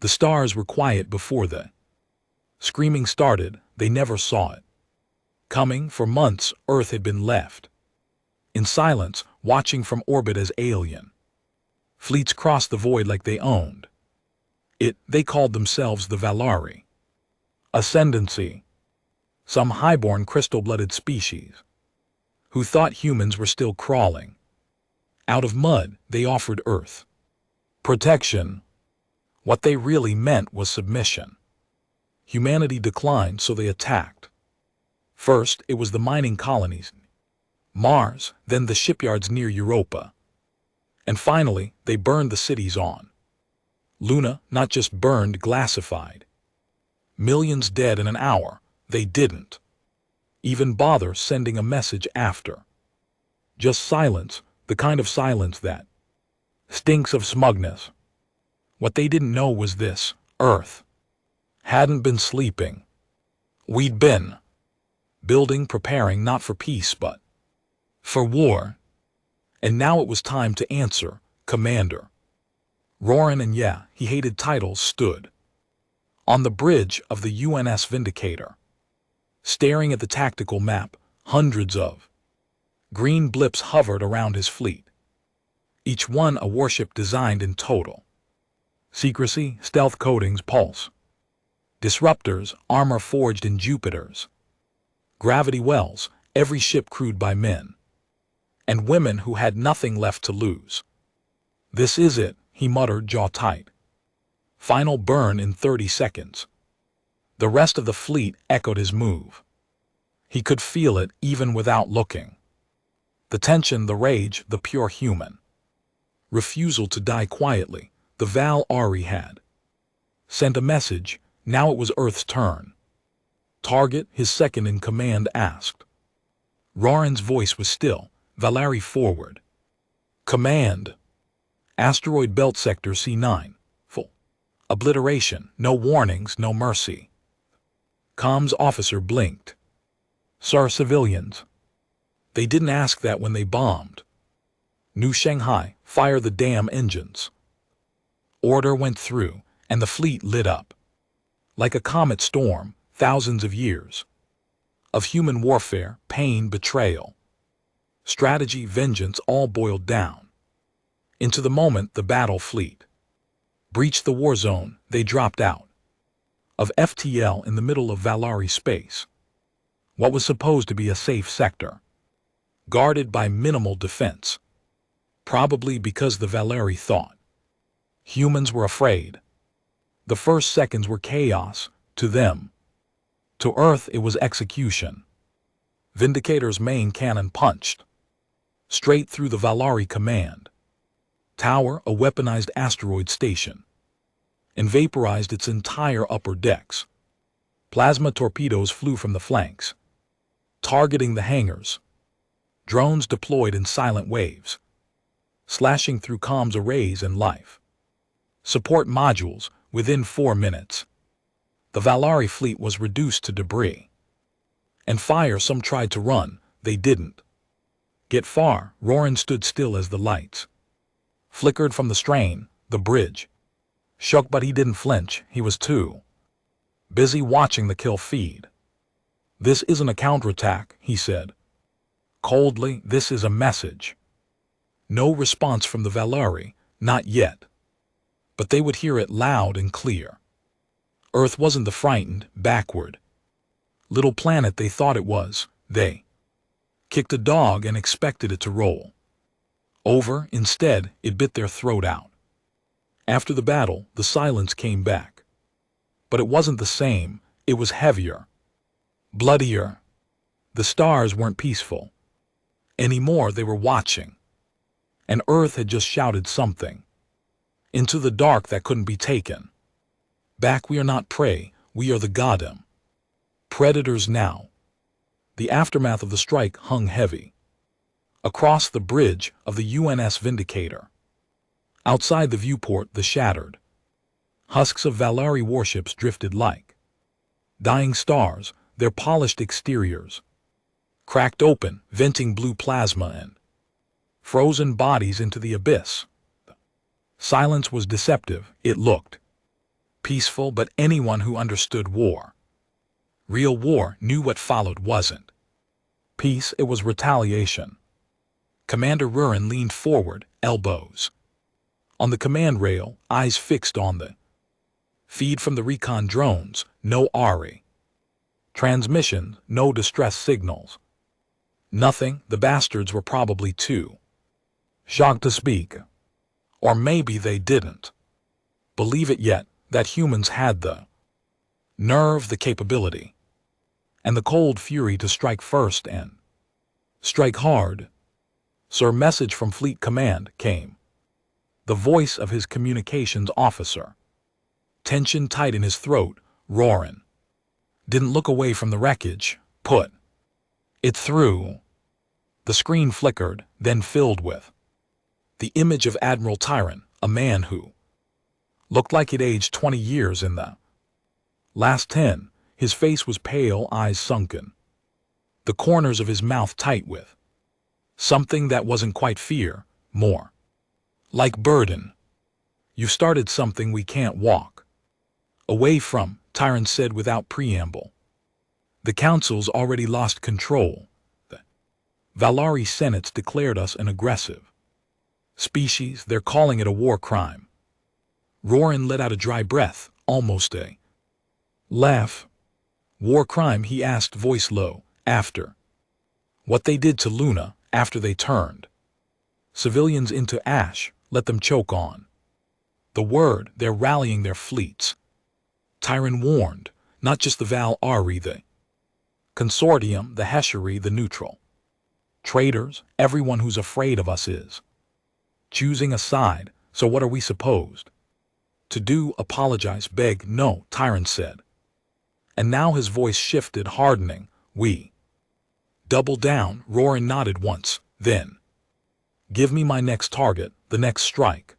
The stars were quiet before the screaming started. They never saw it coming. For months, Earth had been left in silence, watching from orbit as alien fleets crossed the void like they owned it. They called themselves the Valari Ascendancy, some highborn crystal-blooded species who thought humans were still crawling out of mud. They offered Earth protection. What they really meant was submission. Humanity declined, so they attacked. First, it was the mining colonies, Mars, then the shipyards near Europa. And finally, they burned the cities on Luna. Not just burned, glassified. Millions dead in an hour. They didn't even bother sending a message after. Just silence, the kind of silence that stinks of smugness. What they didn't know was this: Earth hadn't been sleeping. We'd been building, preparing not for peace but for war. And now it was time to answer. Commander Roran, and yeah, he hated titles, stood on the bridge of the UNS Vindicator, staring at the tactical map. Hundreds of green blips hovered around his fleet, each one a warship designed in total secrecy. Stealth coatings, pulse disruptors, armor forged in Jupiters, gravity wells, every ship crewed by men and women who had nothing left to lose. This is it, he muttered, jaw tight. Final burn in 30 seconds. The rest of the fleet echoed his move. He could feel it even without looking. The tension, the rage, the pure human refusal to die quietly. The Valari had sent a message. Now it was Earth's turn. Target, his second in command asked. Roran's voice was still. Valari forward. Command. Asteroid belt sector C9. Full obliteration. No warnings, no mercy. Comms officer blinked. Sir, civilians. They didn't ask that when they bombed New Shanghai. Fire the damn engines. Order went through, and the fleet lit up. Like a comet storm, thousands of years of human warfare, pain, betrayal, strategy, vengeance, all boiled down into the moment the battle fleet breached the war zone. They dropped out of FTL in the middle of Valari space, what was supposed to be a safe sector, guarded by minimal defense, probably because the Valari thought humans were afraid. The first seconds were chaos to them. To Earth it was execution. Vindicator's main cannon punched straight through the Valari command tower, a weaponized asteroid station, and vaporized its entire upper decks. Plasma torpedoes flew from the flanks, targeting the hangars. Drones deployed in silent waves, slashing through comms arrays and life support modules. Within 4 minutes, the Valari fleet was reduced to debris and fire. Some tried to run. They didn't get far. Roran stood still as the lights flickered from the strain. The bridge shook, but he didn't flinch. He was too busy watching the kill feed. This isn't a counterattack, he said coldly. This is a message. No response from the Valari, not yet. But they would hear it loud and clear. Earth wasn't the frightened, backward little planet they thought it was. They kicked a dog and expected it to roll over. Instead, it bit their throat out. After the battle, the silence came back. But it wasn't the same. It was heavier, bloodier. The stars weren't peaceful anymore. They were watching. And Earth had just shouted something into the dark that couldn't be taken back. We are not prey, we are the goddamn predators now. The aftermath of the strike hung heavy across the bridge of the UNS Vindicator. Outside the viewport, the shattered husks of Valari warships drifted like dying stars, their polished exteriors cracked open, venting blue plasma and frozen bodies into the abyss. Silence was deceptive. It looked Peaceful, but anyone who understood war, real war, knew what followed wasn't peace, it was retaliation. Commander Rurin leaned forward, elbows on the command rail, eyes fixed on the feed from the recon drones. No RE transmission, no distress signals. Nothing. The bastards were probably too shocked to speak. Or maybe they didn't believe it yet, that humans had the nerve, the capability, and the cold fury to strike first and strike hard. Sir, message from Fleet Command came. The voice of his communications officer. Tension tight in his throat. Rurin didn't look away from the wreckage. Put it through. The screen flickered, then filled with the image of Admiral Tyron, a man who looked like he'd aged 20 years in the last 10. His face was pale, eyes sunken, the corners of his mouth tight with something that wasn't quite fear, more like burden. "You've started something we can't walk away from," Tyron said without preamble. "The Council's already lost control. The Valari Senate's declared us an aggressive species. They're calling it a war crime." Rurin let out a dry breath, almost a laugh. "War crime?" he asked, voice low. "After what they did to Luna, after they turned civilians into ash, let them choke on the word, they're rallying their fleets." Tyron warned, "Not just the Valari, the consortium, the Hesheri, the neutral traitors, everyone who's afraid of us is choosing a side. So what are we supposed to do? Apologize, beg?" "No," Tyron said. And now his voice shifted, hardening. "We double down." Rurin nodded once, then, "Give me my next target." The next strike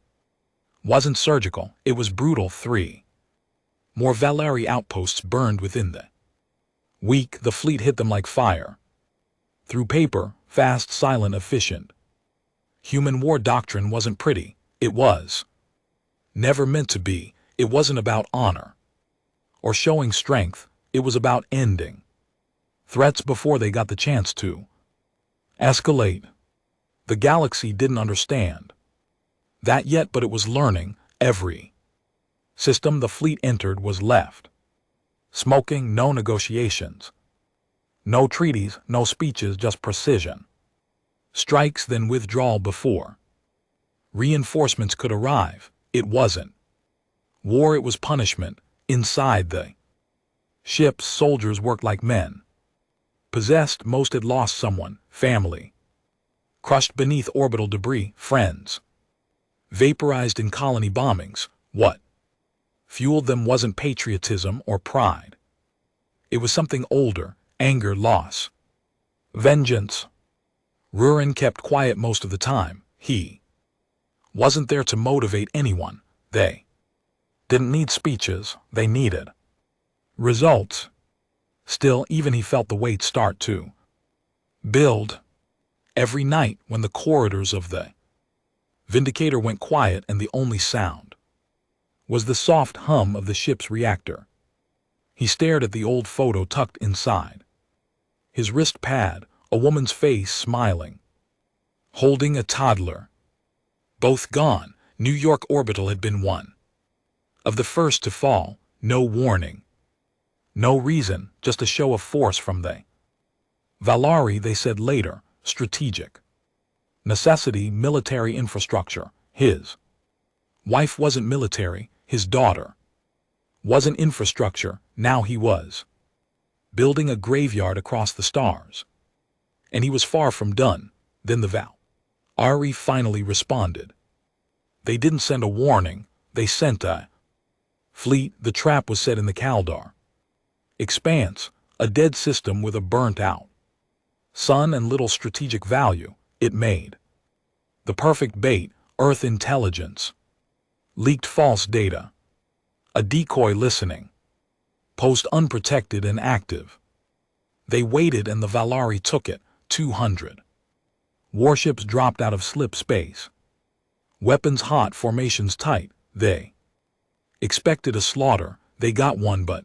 wasn't surgical, it was brutal. 3 more Valari outposts burned within the week. The fleet hit them like fire. Through paper, fast, silent, efficient. Human war doctrine wasn't pretty. It was never meant to be. It wasn't about honor or showing strength. It was about ending threats before they got the chance to escalate. The galaxy didn't understand that yet, but it was learning. Every system the fleet entered was left smoking. No negotiations, no treaties, no speeches, just precision. Strikes, then withdrawal before reinforcements could arrive. It wasn't war, it was punishment. Inside the ships, soldiers worked like men. Possessed, most had lost someone, family. Crushed beneath orbital debris, friends. Vaporized in colony bombings. What fueled them wasn't patriotism or pride. It was something older, anger, loss, vengeance. Rurin kept quiet most of the time. He wasn't there to motivate anyone. They didn't need speeches, they needed results. Still, even he felt the weight start to build. Every night when the corridors of the Vindicator went quiet and the only sound was the soft hum of the ship's reactor, he stared at the old photo tucked inside his wrist pad, a woman's face smiling, holding a toddler. Both gone. New York Orbital had been one of the first to fall. No warning, no reason, just a show of force from the Valari. They said later, strategic necessity, military infrastructure. His wife wasn't military, his daughter wasn't infrastructure. Now he was building a graveyard across the stars. And he was far from done. Then the Valari finally responded. They didn't send a warning, they sent a fleet. The trap was set in the Kaldar expanse, a dead system with a burnt-out sun and little strategic value. It made the perfect bait. Earth intelligence leaked false data, a decoy listening post, unprotected and active. They waited and the Valari took it. 200 warships dropped out of slip space, weapons hot, formations tight. They Expected a slaughter, they got one, but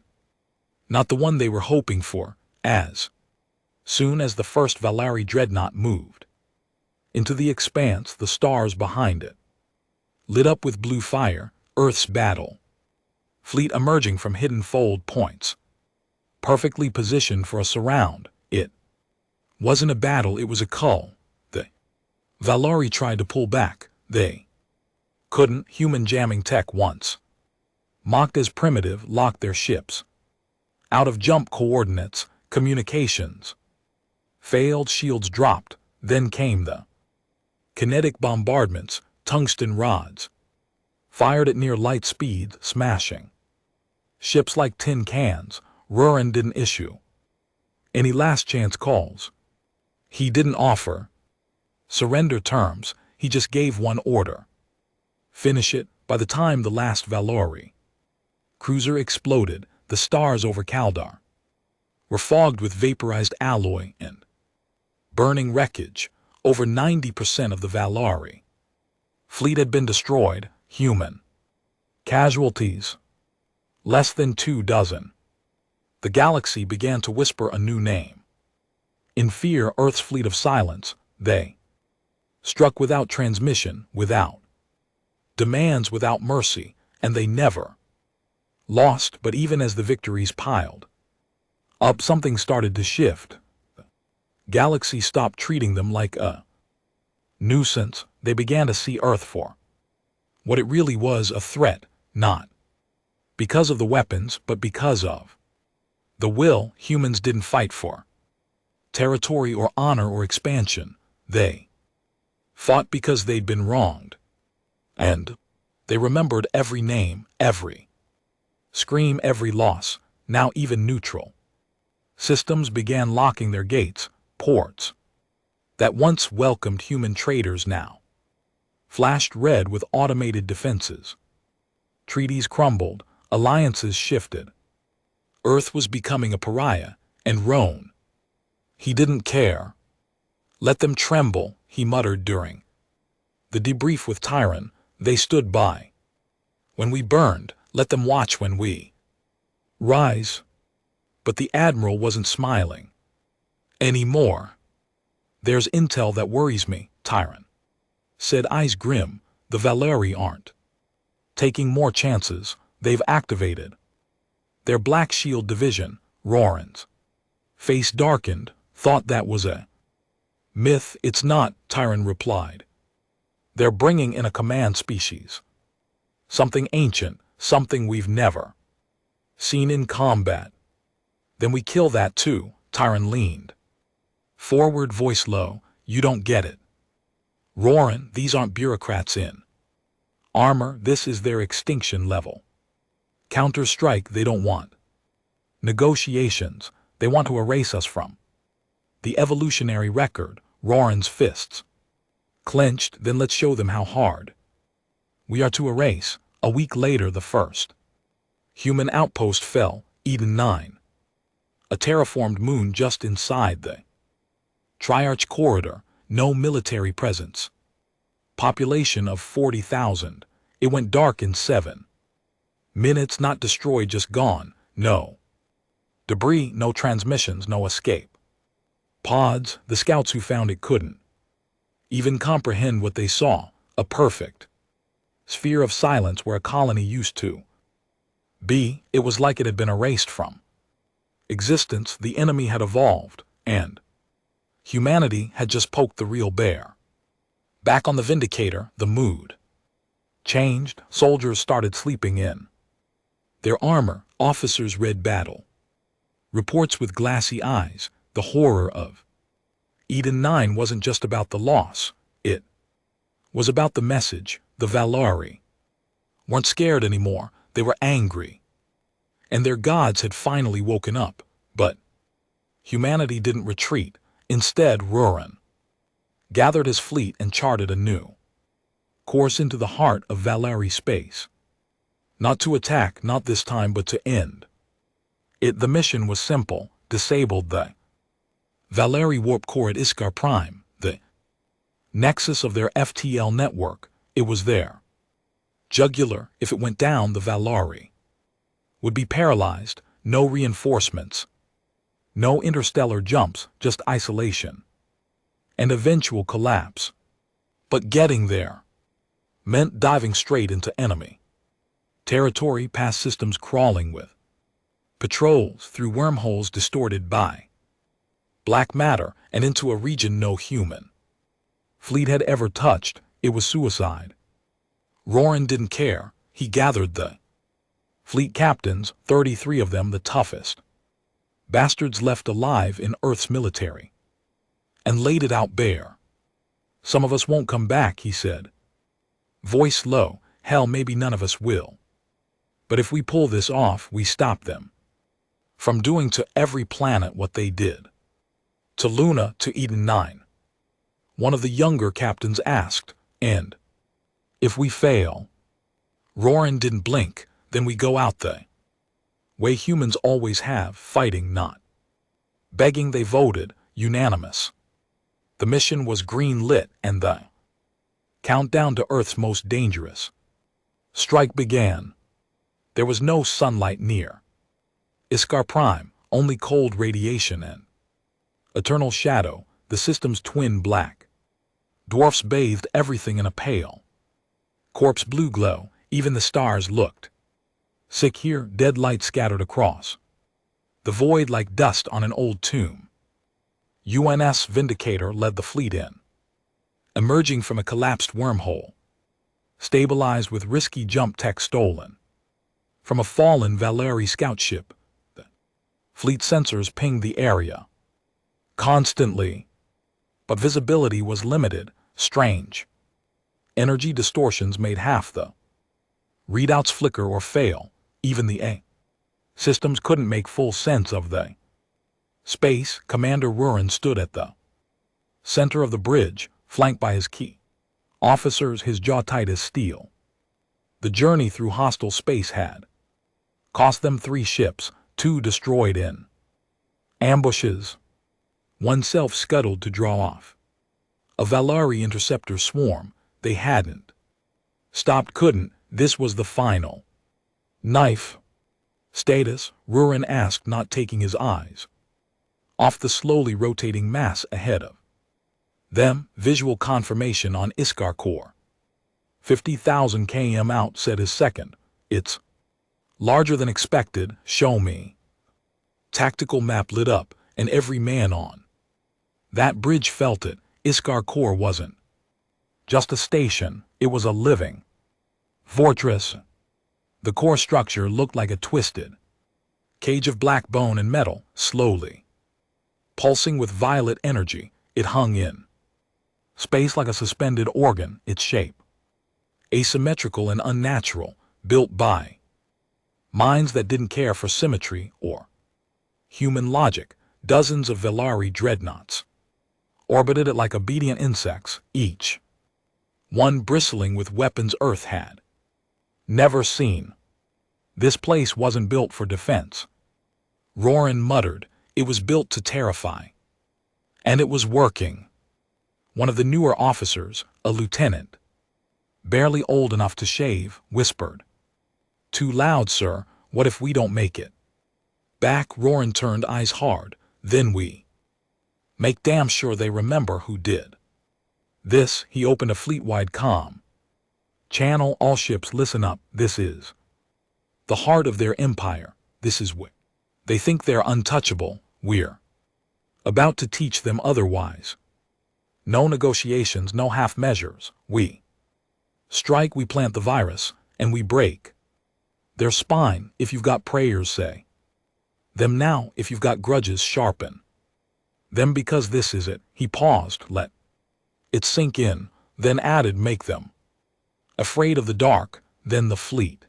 not the one they were hoping for. As soon as the first Valari dreadnought moved into the expanse, the stars behind it lit up with blue fire. Earth's battle fleet emerging from hidden fold points, perfectly positioned for a surround. It wasn't a battle, it was a cull. The Valari tried to pull back. They couldn't. Human jamming tech once mocked as primitive locked their ships out of jump coordinates. Communications failed, shields dropped. Then came the kinetic bombardments. Tungsten rods fired at near light speeds, smashing ships like tin cans. Rurin didn't issue any last chance calls. He didn't offer surrender terms. He just gave one order: finish it. By the time the last Valori cruiser exploded, the stars over Kaldar were fogged with vaporized alloy and burning wreckage. Over 90% of the Valari fleet had been destroyed. Human casualties less than 24. The galaxy began to whisper a new name. In fear, Earth's fleet of silence. They struck without transmission, without demands, without mercy, and they never lost. But even as the victories piled up, something started to shift. The galaxy stopped treating them like a nuisance. They began to see Earth for what it really was: a threat, not because of the weapons, but because of the will. Humans didn't fight for territory or honor or expansion. They fought because they'd been wronged. And they remembered every name, every scream, every loss. Now even neutral systems began locking their gates. Ports that once welcomed human traders now flashed red with automated defenses. Treaties crumbled, alliances shifted. Earth was becoming a pariah, and Roan, he didn't care. Let them tremble, he muttered during the debrief with Tyron. They stood by when we burned. Let them watch when we rise. But the Admiral wasn't smiling anymore. There's intel that worries me, Tyron said, eyes grim. The Valari aren't taking more chances. They've activated their Black Shield division. Roran's face darkened. Thought that was a myth. It's not, Tyron replied. They're bringing in a command species. Something ancient, something we've never seen in combat. Then we kill that too. Tyron leaned forward, voice low. You don't get it, Roran. These aren't bureaucrats in armor. This is their extinction level counter-strike. They don't want negotiations. They want to erase us from the evolutionary record. Roran's fists clenched. Then let's show them how hard we are to erase. A week later, the first human outpost fell. Eden 9. A terraformed moon just inside the Triarch corridor. No military presence. Population of 40,000. It went dark in 7 minutes. Not destroyed, just gone. No debris, no transmissions, no escape pods. The scouts who found it couldn't even comprehend what they saw. A perfect sphere of silence where a colony used to be. It was like it had been erased from existence. The enemy had evolved, and humanity had just poked the real bear. Back on the Vindicator, the mood changed. Soldiers started sleeping in their armor. Officers read battle reports with glassy eyes. The horror of Eden 9 wasn't just about the loss. It was about the message. The Valari weren't scared anymore. They were angry. And their gods had finally woken up. But humanity didn't retreat. Instead, Rurin gathered his fleet and charted a new course into the heart of Valari space. Not to attack, not this time, but to end it. The mission was simple: disabled the Valari warp core at Iskar Prime, the nexus of their FTL network. It was their Jugular, if it went down, the Valari would be paralyzed, no reinforcements, no interstellar jumps, just isolation, and eventual collapse. But getting there meant diving straight into enemy territory, past systems crawling with patrols, through wormholes distorted by black matter, and into a region no human fleet had ever touched. It was suicide. Roran didn't care. He gathered the fleet captains, 33 of them, the toughest bastards left alive in Earth's military, and laid it out bare. Some of us won't come back, he said, voice low. Hell, maybe none of us will. But if we pull this off, we stop them from doing to every planet what they did to Luna, to Eden 9. One of the younger captains asked, and if we fail? Roran didn't blink. Then we go out the way humans always have, fighting, not begging. They voted unanimous. The mission was green-lit, and the countdown to Earth's most dangerous strike began. There was no sunlight near Iskar Prime, only cold radiation and eternal shadow, the system's twin black dwarfs bathed everything in a pale corpse blue glow. Even the stars looked sick here, dead light scattered across the void like dust on an old tomb. UNS Vindicator led the fleet in, emerging from a collapsed wormhole, stabilized with risky jump tech stolen from a fallen Valari scout ship. The fleet sensors pinged the area constantly, but visibility was limited. Strange energy distortions made half the readouts flicker or fail. Even the A systems couldn't make full sense of the space. Commander Rurin stood at the center of the bridge, flanked by his key officers, his jaw tight as steel. The journey through hostile space had cost them 3 ships, 2 destroyed in ambushes, one self-scuttled to draw off a Valari interceptor swarm. They hadn't stopped, couldn't. This was the final knife. Status? Rurin asked, not taking his eyes off the slowly rotating mass ahead of them. Visual confirmation on Iskar core. 50,000 km out, said his second. It's larger than expected. Show me. Tactical map lit up, and every man on that bridge felt it. Iskar core wasn't just a station, it was a living fortress. The core structure looked like a twisted cage of black bone and metal, slowly pulsing with violet energy. It hung in space like a suspended organ, its shape asymmetrical and unnatural, built by minds that didn't care for symmetry or human logic. Dozens of Valari dreadnoughts orbited it like obedient insects, each one bristling with weapons Earth had never seen. This place wasn't built for defense, Roran muttered. It was built to terrify. And it was working. One of the newer officers, a lieutenant, barely old enough to shave, whispered, "Too loud, sir. What if we don't make it back?" Roran turned, eyes hard. "Then we make damn sure they remember who did this." He opened a fleet-wide comm channel. "All ships, listen up. This is the heart of their empire. This is where they think they're untouchable. We're about to teach them otherwise. No negotiations, no half measures. We strike, we plant the virus, and we break their spine. If you've got prayers, say them now. If you've got grudges, sharpen them, because this is it." He paused, let it sink in, then added, "Make them afraid of the dark." Then the fleet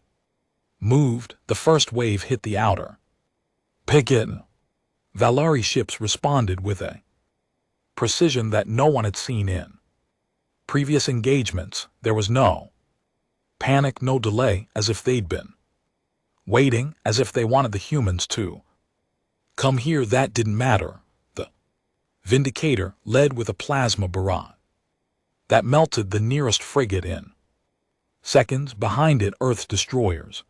moved. The first wave hit the outer picket. Valari ships responded with a precision that no one had seen in previous engagements. There was no panic, no delay, as if they'd been waiting, as if they wanted the humans to come here. That didn't matter. The Vindicator led with a plasma barrage that melted the nearest frigate in Seconds behind it, Earth's destroyers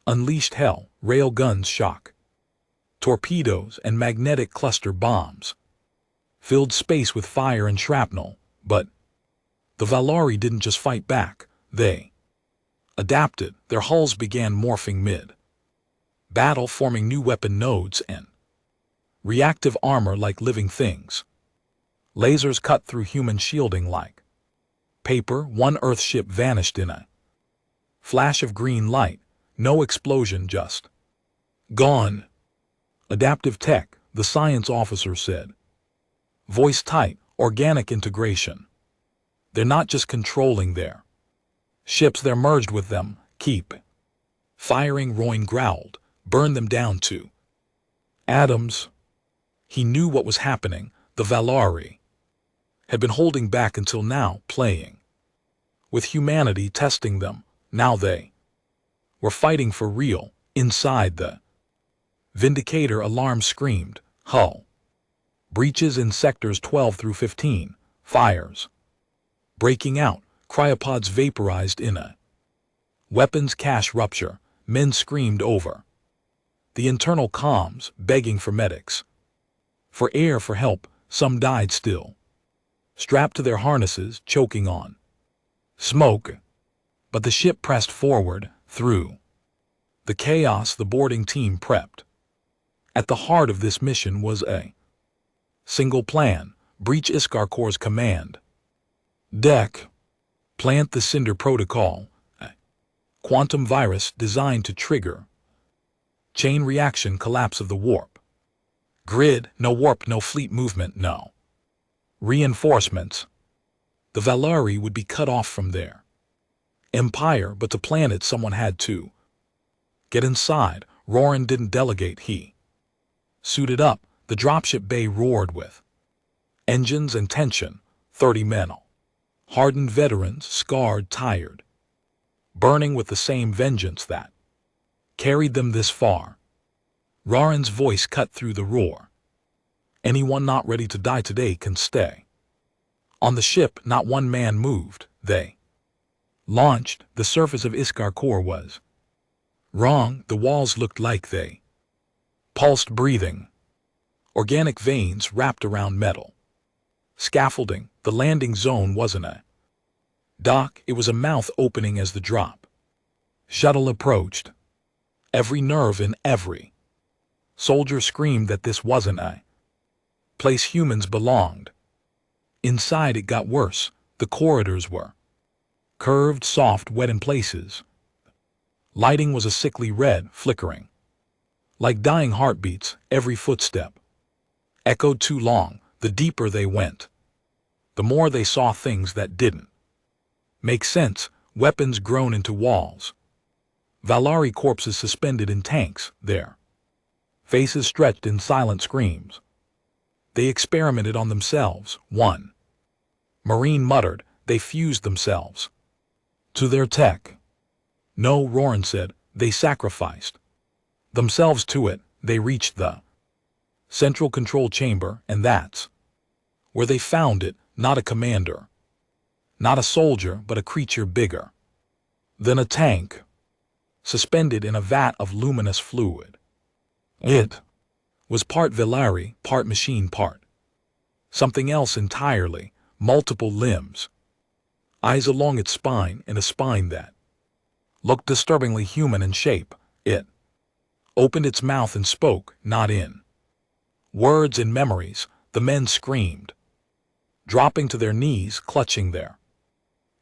unleashed hell, rail guns shock, torpedoes and magnetic cluster bombs filled space with fire and shrapnel. But the Valari didn't just fight back, they adapted. Their hulls began morphing mid-battle, forming new weapon nodes and reactive armor like living things. Lasers cut through human shielding like paper. One Earth ship vanished in a flash of green light. No explosion, just gone. Adaptive tech, the science officer said. Voice tight, organic integration. They're not just controlling their ships, they're merged with them. Keep firing, Royne growled. Burn them down to atoms. He knew what was happening. The Valari had been holding back until now, playing with humanity, testing them. Now they were fighting for real. Inside the Vindicator, alarm screamed. Hull breaches in sectors 12 through 15. Fires breaking out. Cryopods vaporized in a weapons cache rupture. Men screamed over the internal comms, begging for medics, for air, for help. Some died still, strapped to their harnesses, choking on smoke. But the ship pressed forward. Through the chaos, the boarding team prepped. At the heart of this mission was a single plan: breach Iskar Corps' command deck, plant the Cinder Protocol, a quantum virus designed to trigger chain reaction, collapse of the warp grid. No warp, no fleet movement, no reinforcements. The Valari would be cut off from their empire, but to plan it, someone had to get inside. Roran didn't delegate. He suited up. The dropship bay roared with engines and tension. 30 men, hardened veterans, scarred, tired, burning with the same vengeance that carried them this far. Roran's voice cut through the roar. Anyone not ready to die today can stay. On the ship, not one man moved. They launched. The surface of Iskar Corps was wrong. The walls looked like they pulsed, breathing. Organic veins wrapped around metal scaffolding. The landing zone wasn't a dock, it was a mouth opening as the drop shuttle approached. Every nerve in every soldier screamed that this wasn't a place humans belonged. Inside, it got worse. The corridors were curved, soft, wet in places. Lighting was a sickly red, flickering like dying heartbeats. Every footstep echoed too long. The deeper they went, the more they saw things that didn't make sense. Weapons grown into walls, Valari corpses suspended in tanks, their faces stretched in silent screams. They experimented on themselves. One Marine muttered, they fused themselves to their tech. No, Roran said, they sacrificed themselves to it. They reached the central control chamber, and that's where they found it. Not a commander, not a soldier, but a creature bigger than a tank, suspended in a vat of luminous fluid. It was part Valari, part machine, part something else entirely. Multiple limbs, eyes along its spine, and a spine that looked disturbingly human in shape. It opened its mouth and spoke, not in words, in memories. The men screamed, dropping to their knees, clutching their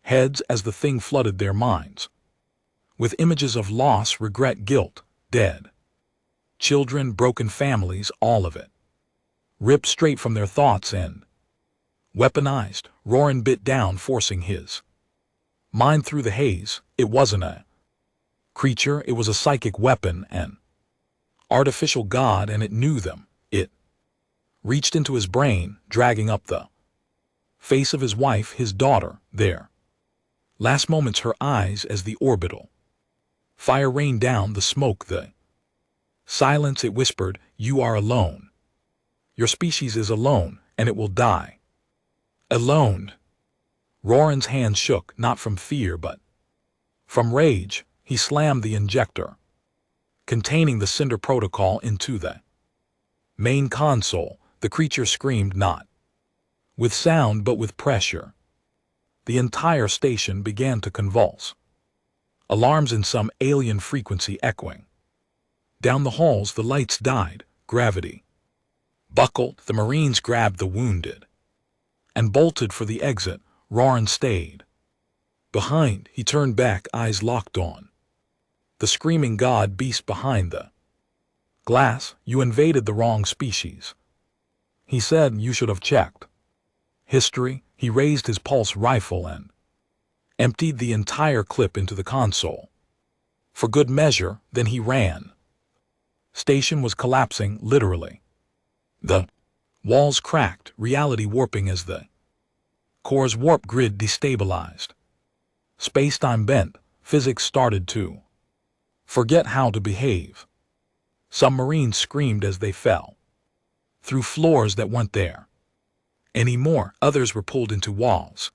heads as the thing flooded their minds with images of loss, regret, guilt, dead children, broken families, all of it ripped straight from their thoughts and weaponized. Roran bit down, forcing his mind through the haze. It wasn't a creature, it was a psychic weapon, an artificial god, and it knew them. It reached into his brain, dragging up the face of his wife, his daughter, their last moments, her eyes as the orbital fire rained down, the smoke, the silence. It whispered, you are alone. Your species is alone, and it will die alone. Roran's hands shook, not from fear, but From rage, he slammed the injector containing the Cinder protocol into the main console. The creature screamed not with sound but with pressure. The entire station began to convulse, alarms in some alien frequency echoing. Down the halls the lights died, gravity buckled, the Marines grabbed the wounded and bolted for the exit. Roran stayed behind. He turned back, eyes locked on the screaming god beast behind the glass. You invaded the wrong species, he said. You should have checked history. He raised his pulse rifle and emptied the entire clip into the console for good measure. Then he ran. Station was collapsing, literally. The walls cracked, reality warping as the core's warp grid destabilized. Space-time bent, physics started to forget how to behave. Some Marines screamed as they fell through floors that weren't there anymore. Others were pulled into walls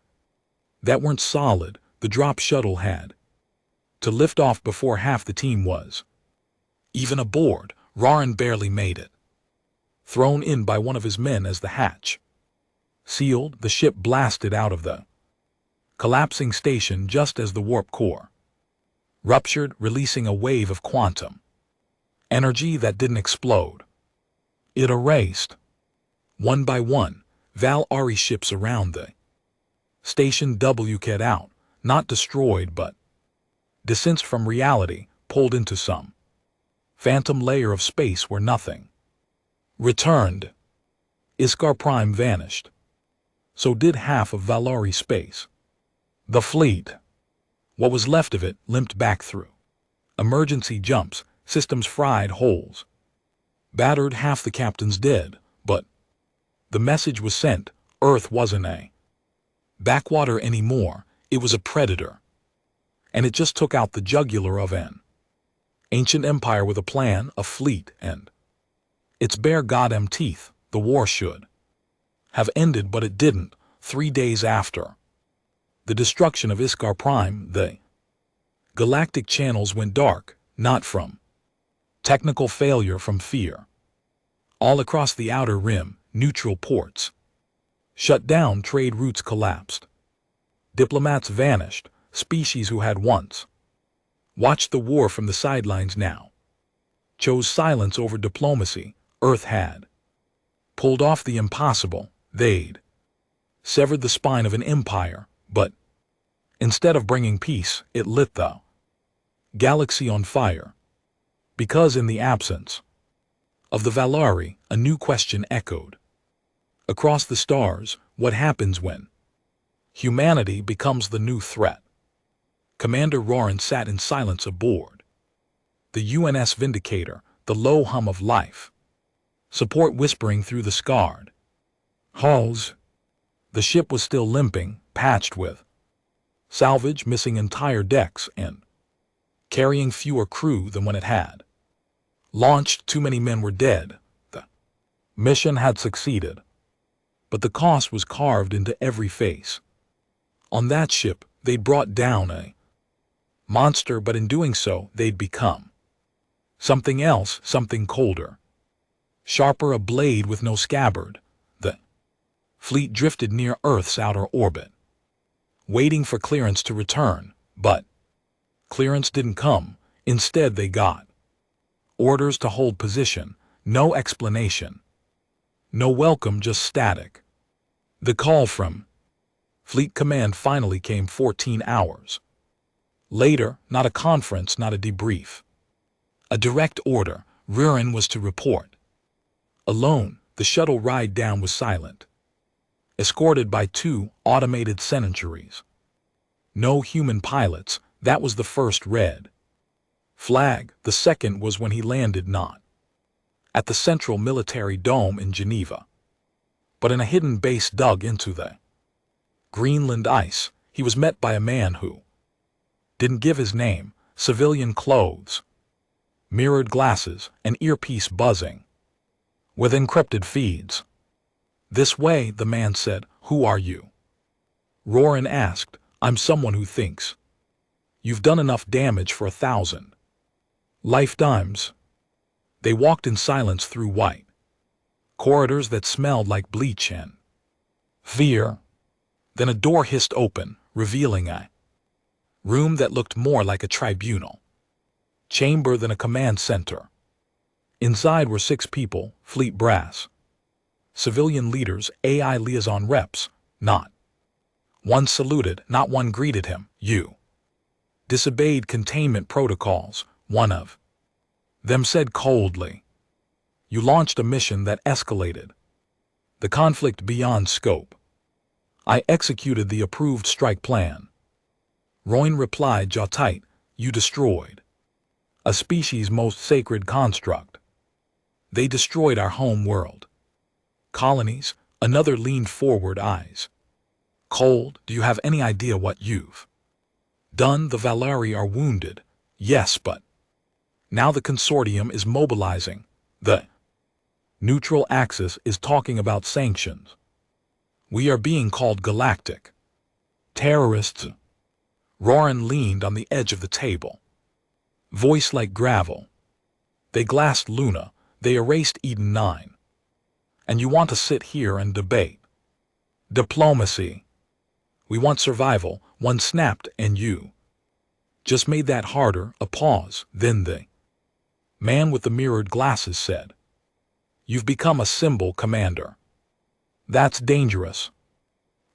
that weren't solid. The drop shuttle had to lift off before half the team was even aboard. Roran barely made it. Thrown in by one of his men as the hatch sealed, the ship blasted out of the collapsing station just as the warp core ruptured, releasing a wave of quantum energy that didn't explode. It erased, one by one, Val-Ari ships around the station. WK'd out, not destroyed but distanced from reality, pulled into some phantom layer of space where nothing returned. Iskar Prime vanished. So did half of Val-Ari space. The fleet, what was left of it, limped back through emergency jumps, systems fried holes, battered. Half the captains dead, but the message was sent. Earth wasn't a backwater anymore, it was a predator. And it just took out the jugular of an ancient empire with a plan, a fleet, and its bare goddamn teeth. The war should have ended, but it didn't. 3 days after the destruction of Iskar Prime, the galactic channels went dark, not from technical failure, from fear. All across the outer rim, neutral ports shut down, trade routes collapsed. Diplomats vanished. Species who had once watched the war from the sidelines now chose silence over diplomacy. Earth had pulled off the impossible. They'd severed the spine of an empire, but instead of bringing peace, it lit the galaxy on fire. Because in the absence of the Val-Ari, a new question echoed across the stars: what happens when humanity becomes the new threat? Commander Roran sat in silence aboard the UNS Vindicator, the low hum of life support whispering through the scarred hulls. The ship was still limping, patched with salvage, missing entire decks, and carrying fewer crew than when it had launched. Too many men were dead. The mission had succeeded, but the cost was carved into every face. On that ship, they'd brought down a monster, but in doing so, they'd become something else, something colder, sharper, a blade with no scabbard. The fleet drifted near Earth's outer orbit, waiting for clearance to return, but clearance didn't come. Instead, they got orders to hold position, no explanation, no welcome, just static. The call from Fleet Command finally came 14 hours later. Not a conference, not a debrief. A direct order. Roran was to report alone. The shuttle ride down was silent, escorted by 2 automated centuries. No human pilots. That was the first red flag. The second was when he landed, not at the Central Military Dome in Geneva, but in a hidden base dug into the Greenland ice. He was met by a man who didn't give his name. Civilian clothes, mirrored glasses, an earpiece buzzing with encrypted feeds. "This way," the man said. "Who are you?" Roran asked. "I'm someone who thinks You've done enough damage for 1,000 lifetimes. They walked in silence through white corridors that smelled like bleach and fear. Then a door hissed open, revealing a room that looked more like a tribunal chamber than a command center. Inside were 6 people, fleet brass, civilian leaders, AI liaison reps. Not one saluted, not one greeted him. You disobeyed containment protocols, one of them said coldly. You launched a mission that escalated the conflict beyond scope. I executed the approved strike plan. Royne replied, jaw tight, you destroyed a species' most sacred construct. They destroyed our home world. Colonies, another leaned forward, eyes cold. Do you have any idea what you've done? The Valari are wounded. Yes, but now the consortium is mobilizing. The neutral axis is talking about sanctions. We are being called galactic terrorists. Roran leaned on the edge of the table, voice like gravel. They glassed Luna, they erased Eden 9. And you want to sit here and debate diplomacy? We want survival. One snapped, and you just made that harder. A pause. Then the man with the mirrored glasses said, you've become a symbol, Commander. That's dangerous.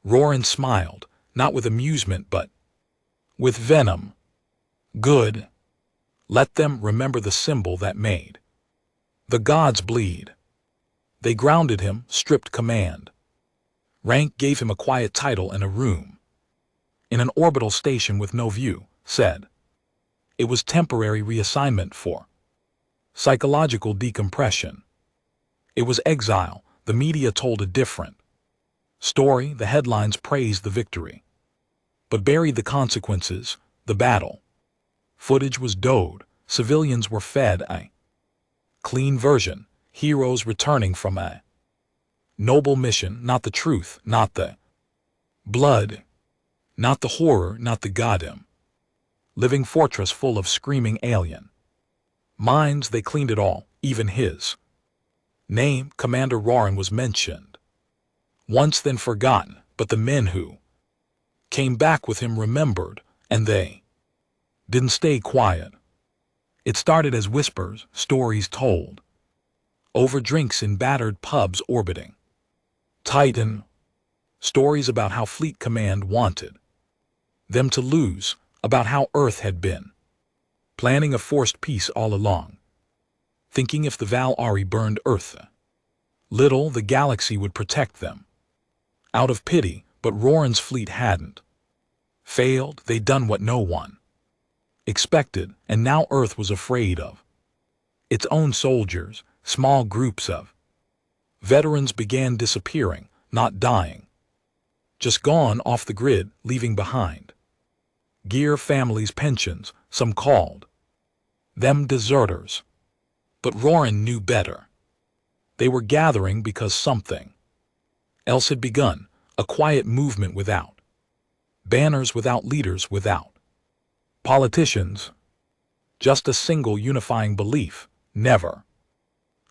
Roran smiled, not with amusement but with venom. Good. Let them remember the symbol that made the gods bleed. They grounded him, stripped command. Rank gave him a quiet title and a room in an orbital station with no view, said it was temporary reassignment for psychological decompression. It was exile. The media told a different story. The headlines praised the victory, but buried the consequences. The battle footage was dode. Civilians were fed a clean version. Heroes returning from a noble mission, not the truth, not the blood, not the horror, not the goddamn living fortress full of screaming alien minds. They cleaned it all, even his name. Commander Roran was mentioned once, then forgotten, but the men who came back with him remembered, and they didn't stay quiet. It started as whispers, stories told over drinks in battered pubs orbiting Titan, stories about how Fleet Command wanted them to lose, about how Earth had been planning a forced peace all along, thinking if the Valari burned Earth little, the galaxy would protect them out of pity. But Roran's fleet hadn't failed. They'd done what no one expected, and now Earth was afraid of its own soldiers. Small groups of veterans began disappearing, not dying, just gone off the grid, leaving behind gear, families, pensions. Some called them deserters, but Roran knew better. They were gathering because something else had begun, a quiet movement without banners, without leaders, without politicians, just a single unifying belief: never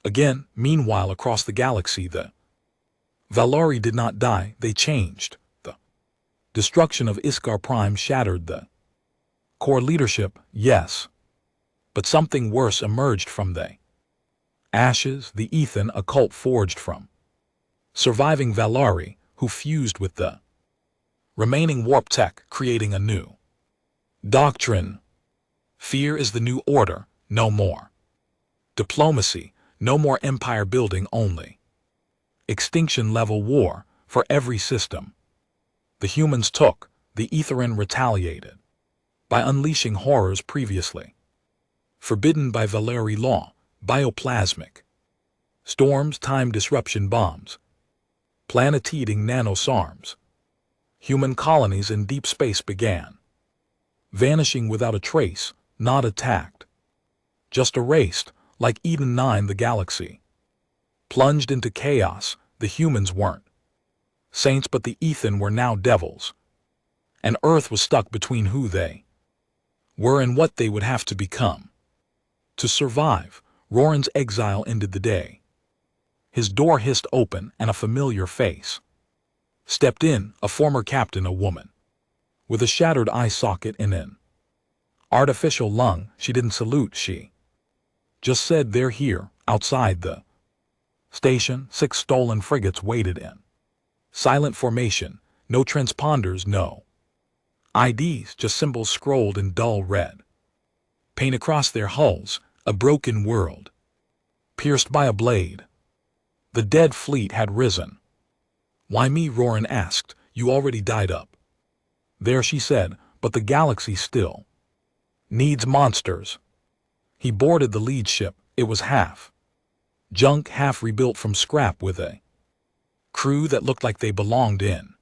again. Meanwhile, across the galaxy, the Valari did not die, they changed. The destruction of Iskar Prime shattered the core leadership, yes, but something worse emerged from the ashes. The Ethan, a cult forged from surviving Valari who fused with the remaining warp tech, creating a new doctrine. Fear is the new order. No more diplomacy, no more empire building, only extinction-level war for every system. The humans took, the Etherin retaliated by unleashing horrors previously forbidden by Valari law: bioplasmic storms, time disruption bombs, planet-eating nanosarms. Human colonies in deep space began vanishing without a trace, not attacked, just erased. Like Eden 9, the galaxy plunged into chaos. The humans weren't saints, but the Ethan were now devils, and Earth was stuck between who they were and what they would have to become. To survive, Roran's exile ended the day. His door hissed open and a familiar face stepped in, a former captain, a woman with a shattered eye socket and an artificial lung. She didn't salute, she just said, "They're here." Outside the station, 6 stolen frigates waited in silent formation, no transponders, no IDs, just symbols scrolled in dull red paint across their hulls, a broken world pierced by a blade. The dead fleet had risen. "Why me?" Roran asked. "You already died up there," she said, "but the galaxy still needs monsters." He boarded the lead ship. It was half junk, half rebuilt from scrap, with a crew that looked like they belonged in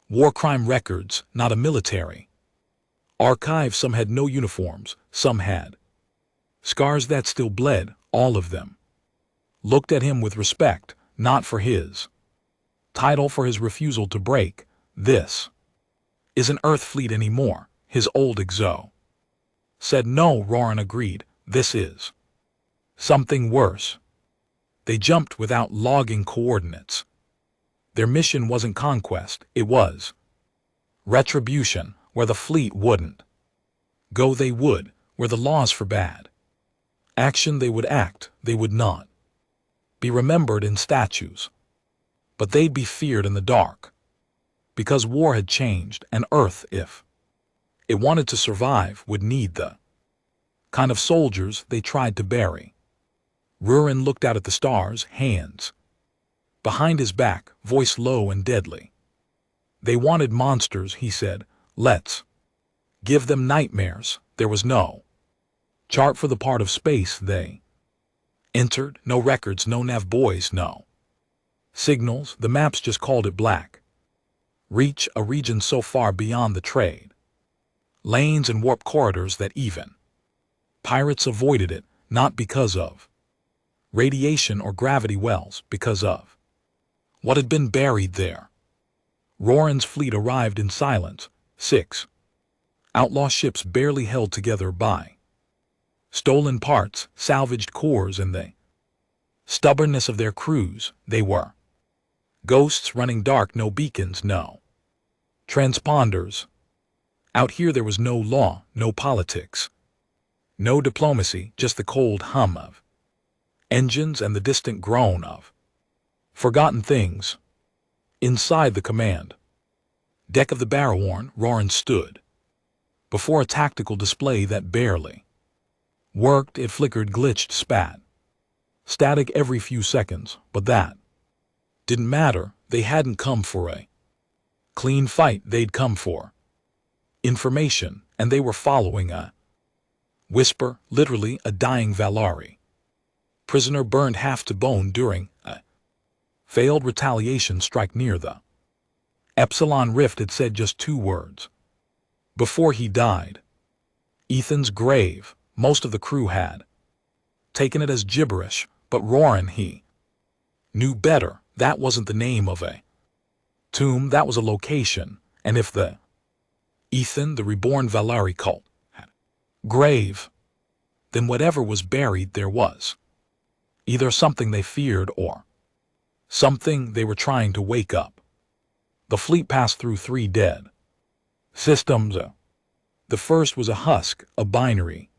war crime records, not a military archive. Some had no uniforms, some had scars that still bled. All of them looked at him with respect, not for his title, for his refusal to break. "This isn't Earth fleet anymore," his old exo said. "No," Roran agreed, "this is something worse." They jumped without logging coordinates. Their mission wasn't conquest, it was retribution. Where the fleet wouldn't go, they would. Where the laws forbade action, they would act. They would not be remembered in statues, but they'd be feared in the dark. Because war had changed, and Earth, if it wanted to survive, would need the kind of soldiers they tried to bury. Roran looked out at the stars, hands behind his back, voice low and deadly. "They wanted monsters," he said. "Let's give them nightmares." There was no chart for the part of space they entered, no records, no nav buoys, no signals. The maps just called it black reach, a region so far beyond the trade lanes and warp corridors that even pirates avoided it, not because of radiation or gravity wells, because of what had been buried there. Roran's fleet arrived in silence, 6 outlaw ships barely held together by stolen parts, salvaged cores, and the stubbornness of their crews. They were ghosts running dark, no beacons, no transponders. Out here there was no law, no politics, no diplomacy, just the cold hum of engines and the distant groan of forgotten things. Inside the command deck of the Barrowarn, Roran stood before a tactical display that barely worked. It flickered, glitched, spat static every few seconds, but that didn't matter. They hadn't come for a clean fight, they'd come for information, and they were following a whisper, literally a dying Valari prisoner burned half to bone during a failed retaliation strike near the Epsilon Rift. Had said just 2 words before he died. Ethan's grave. Most of the crew had taken it as gibberish, but Roran, he knew better. That wasn't the name of a tomb, that was a location. And if the Ethan, the reborn Valari cult, had grave, then whatever was buried there was either something they feared or something they were trying to wake up. The fleet passed through 3 dead systems. The first was a husk, a binary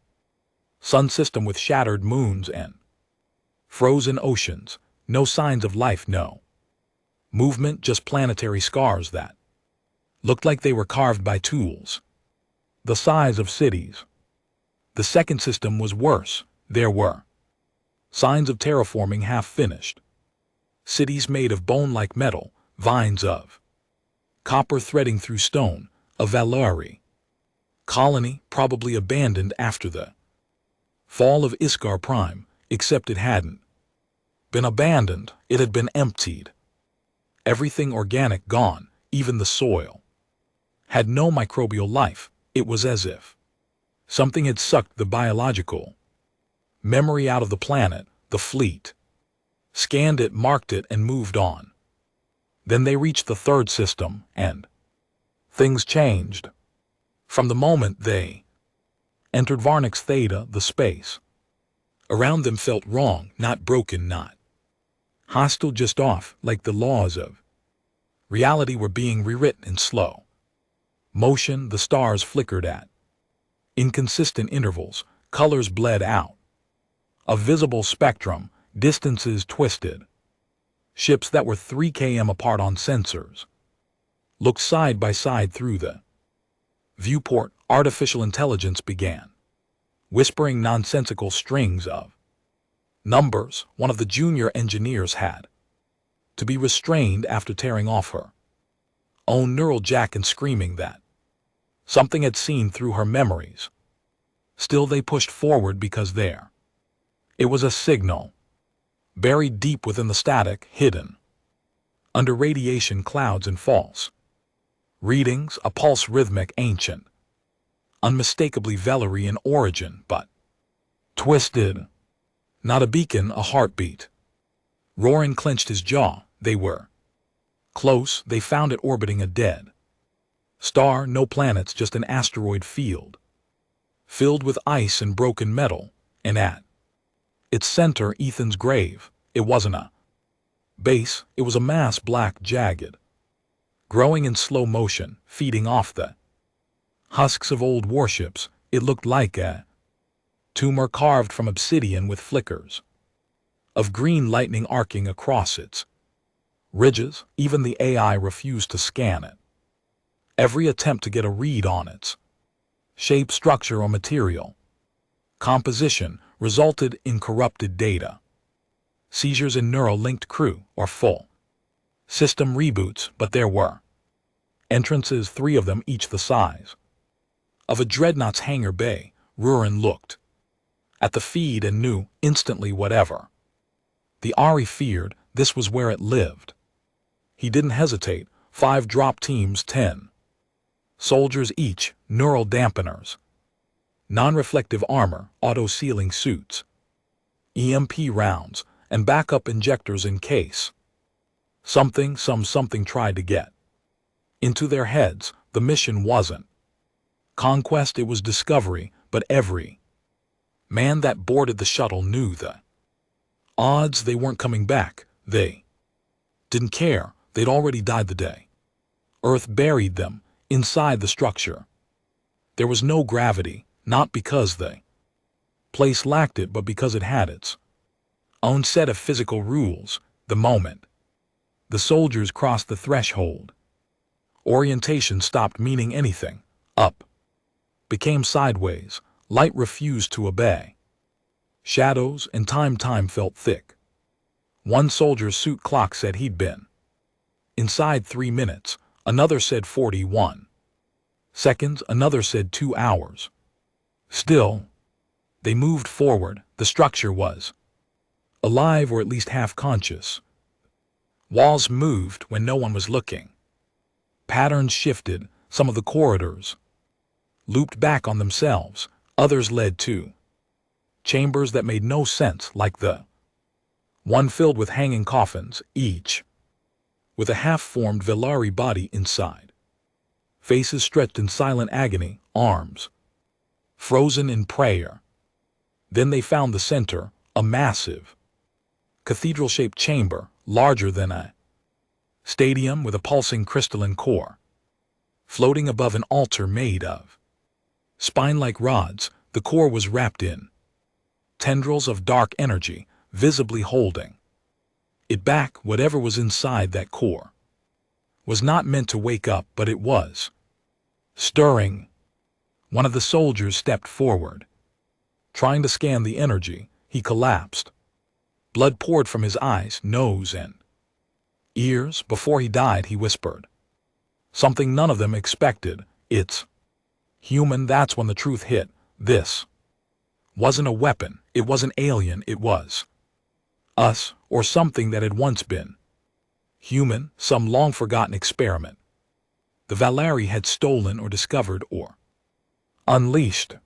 sun system with shattered moons and frozen oceans. No signs of life, no movement, just planetary scars that looked like they were carved by tools the size of cities. The second system was worse. There were signs of terraforming, half finished cities made of bone-like metal, vines of copper threading through stone. A Valari colony, probably abandoned after the fall of Iskar Prime, except it hadn't been abandoned, it had been emptied. Everything organic gone, even the soil had no microbial life. It was as if something had sucked the biological memory out of the planet. The fleet scanned it, marked it, and moved on. Then they reached the third system, and things changed. From the moment they entered Varnix Theta, the space. Around them felt wrong, not broken, not hostile, just off, like the laws of reality were being rewritten in slow motion. The stars flickered at inconsistent intervals, colors bled out. A visible spectrum, distances twisted. Ships that were 3 km apart on sensors looked side by side through the viewport. Artificial intelligence began whispering nonsensical strings of numbers. One of the junior engineers had to be restrained after tearing off her own neural jack and screaming that something had seen through her memories. Still they pushed forward because there it was a signal buried deep within the static, hidden under radiation clouds and false readings, a pulse, rhythmic, ancient, unmistakably Valerie in origin, but twisted. Not a beacon, a heartbeat. Roran clenched his jaw. They were close. They found it orbiting a dead star, no planets, just an asteroid field filled with ice and broken metal, and at its center Ethan's grave. It wasn't a base, it was a mass, black, jagged, growing in slow motion, feeding off the husks of old warships. It looked like a tumor carved from obsidian with flickers of green lightning arcing across its ridges. Even the AI refused to scan it. Every attempt to get a read on its shape, structure, or material composition resulted in corrupted data, seizures in neural-linked crew, or full system reboots. But there were entrances, 3 of them, each the size of a dreadnought's hangar bay. Rurin looked at the feed and knew instantly whatever the Ari feared, this was where it lived. He didn't hesitate. 5 drop teams, 10 soldiers each, neural dampeners, non-reflective armor, auto-sealing suits, EMP rounds, and backup injectors in case something tried to get into their heads. The mission wasn't conquest, it was discovery. But every man that boarded the shuttle knew the odds. They weren't coming back. They didn't care. They'd already died the day Earth buried them inside the structure. There was no gravity, not because the place lacked it, but because it had its own set of physical rules. The moment the soldiers crossed the threshold, orientation stopped meaning anything. Up became sideways. Light refused to obey. Shadows and time felt thick. One soldier's suit clock said he'd been inside 3 minutes. Another said 41 seconds. Another said 2 hours. Still, they moved forward. The structure was alive, or at least half-conscious. Walls moved when no one was looking. Patterns shifted. Some of the corridors looped back on themselves. Others led to chambers that made no sense, like the one filled with hanging coffins, each with a half-formed Velari body inside. Faces stretched in silent agony, arms frozen in prayer. Then they found the center, a massive, cathedral-shaped chamber, larger than a stadium, with a pulsing crystalline core floating above an altar made of spine-like rods. The core was wrapped in tendrils of dark energy, visibly holding it back. Whatever was inside that core was not meant to wake up, but it was stirring. One of the soldiers stepped forward, trying to scan the energy. He collapsed. Blood poured from his eyes, nose, and ears. Before he died, he whispered something none of them expected. It's human. That's when the truth hit. This wasn't a weapon. It wasn't alien. It was us, or something that had once been human, some long-forgotten experiment the Valari had stolen or discovered or unleashed.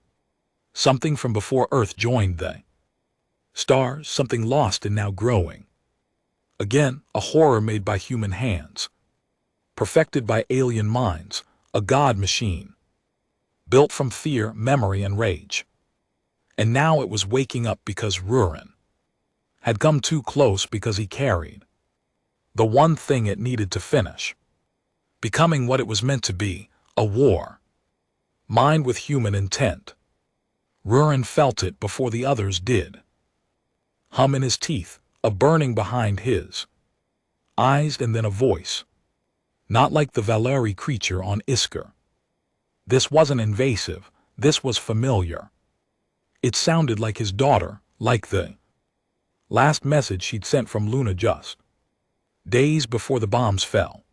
Something from before Earth joined the stars, something lost and now growing. Again, a horror made by human hands, perfected by alien minds, a god machine, built from fear, memory, and rage. And now it was waking up because Rurin had come too close, because he carried the one thing it needed to finish, becoming what it was meant to be, a war, mind with human intent. Rurin felt it before the others did. Hum in his teeth, a burning behind his eyes, and then a voice. Not like the Valeri creature on Isker. This wasn't invasive, this was familiar. It sounded like his daughter, like the last message she'd sent from Luna just days before the bombs fell.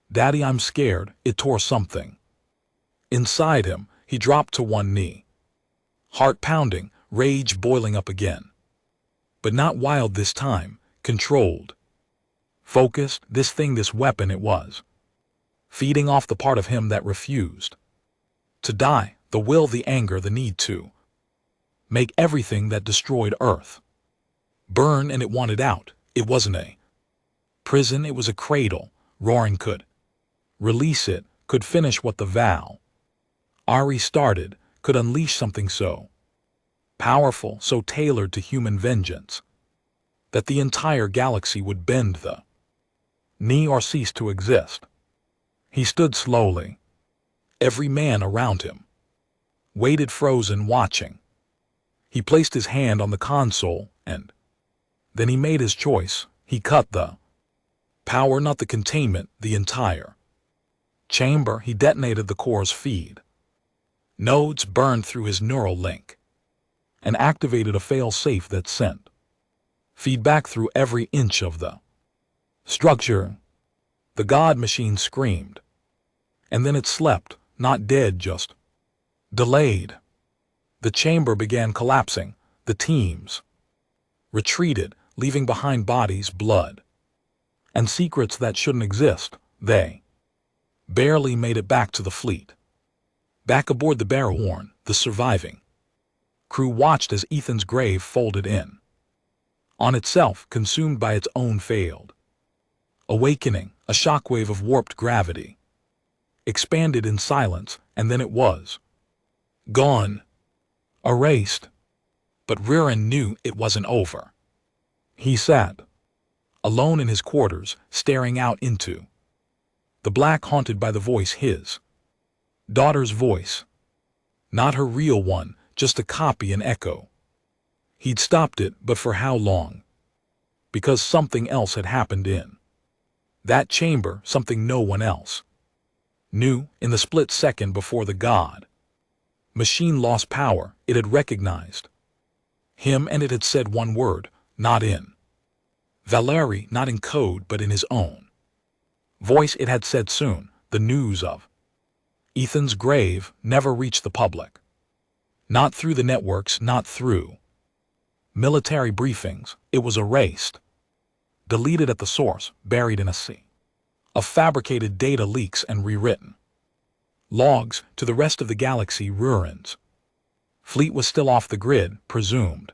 "Daddy, I'm scared," it tore something inside him. He dropped to one knee. Heart pounding, rage boiling up again. But not wild this time, controlled. Focused, this weapon it was. Feeding off the part of him that refused to die, the will, the anger, the need to make everything that destroyed Earth burn, and it wanted out. It wasn't a prison, it was a cradle. Roaring could release it, could finish what the Val Ari started, could unleash something so powerful, so tailored to human vengeance, that the entire galaxy would bend the knee or cease to exist. He stood slowly. Every man around him waited frozen, watching. He placed his hand on the console, and then he made his choice. He cut the power, not the containment, the entire chamber. He detonated the core's feed. Nodes burned through his neural link and activated a fail-safe that sent feedback through every inch of the structure. The god machine screamed. And then it slept, not dead, just delayed. The chamber began collapsing. The teams retreated, leaving behind bodies, blood, and secrets that shouldn't exist. They barely made it back to the fleet. Back aboard the Barrowhorn, the surviving crew watched as Ethan's grave folded in on itself, consumed by its own failed awakening. A shockwave of warped gravity expanded in silence, and then it was gone, erased. But Ririn knew it wasn't over. He sat alone in his quarters, staring out into the black, haunted by the voice, his daughter's voice. Not her real one, just a copy, an echo. He'd stopped it, but for how long? Because something else had happened in that chamber, something no one else knew. In the split second before the god machine lost power, it had recognized him, and it had said one word, not in Valeri, not in code, but in his own voice. It had said, soon, the news of Ethan's grave never reached the public. Not through the networks, not through military briefings. It was erased, deleted at the source, buried in a sea of fabricated data leaks and rewritten logs to the rest of the galaxy. Rurin's fleet was still off the grid, presumed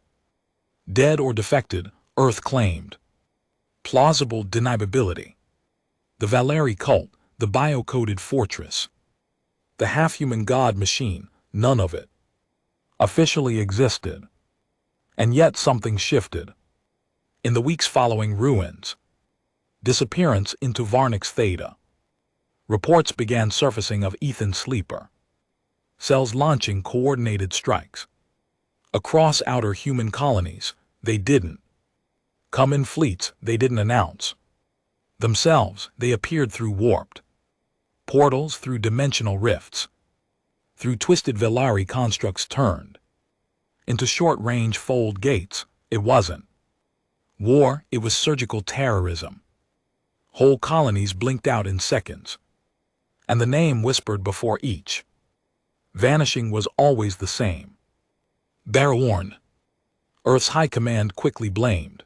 dead or defected. Earth claimed plausible deniability. The Valeri cult, the bio-coded fortress, the half-human god machine, none of it officially existed. And yet something shifted. In the weeks following Ruin's disappearance into Varnix Theta, reports began surfacing of Ethan's sleeper cells launching coordinated strikes across outer human colonies. They didn't come in fleets, they didn't announce themselves. They appeared through warped portals, through dimensional rifts, through twisted Valeri constructs turned into short-range fold gates. It wasn't war, it was surgical terrorism. Whole colonies blinked out in seconds, and the name whispered before each vanishing was always the same. Barrowhorn. Earth's high command quickly blamed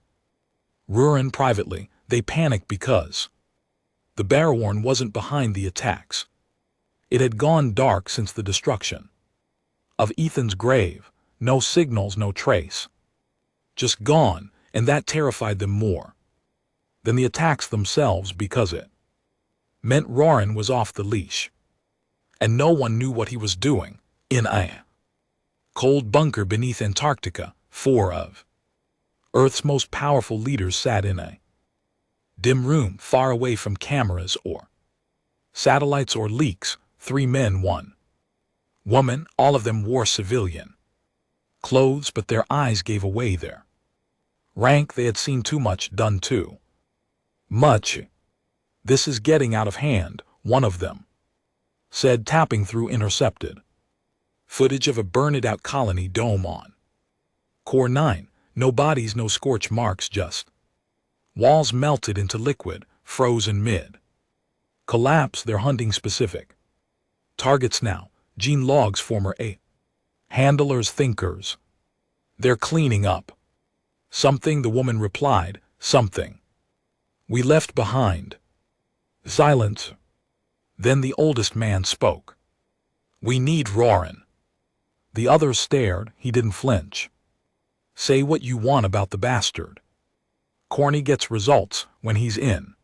Rurin privately. They panicked because the Barrowhorn wasn't behind the attacks. It had gone dark since the destruction of Ethan's grave. No signals, no trace. Just gone, and that terrified them more than the attacks themselves, because it meant Rorin was off the leash. And no one knew what he was doing in a cold bunker beneath Antarctica. Four of Earth's most powerful leaders sat in a dim room far away from cameras or satellites or leaks. 3 men, 1 woman, all of them wore civilian clothes, but their eyes gave away their rank. They had seen too much, done too much. "This is getting out of hand," one of them said, tapping through intercepted footage of a burned-out colony dome on Core 9. No bodies, no scorch marks, just walls melted into liquid, frozen mid collapse. They're hunting specific targets now. Gene logs, former A handlers, thinkers. They're cleaning up something, the woman replied. Something we left behind. Silence. Then the oldest man spoke. "We need Roran." The others stared. He didn't flinch. "Say what you want about the bastard. Corny gets results when he's in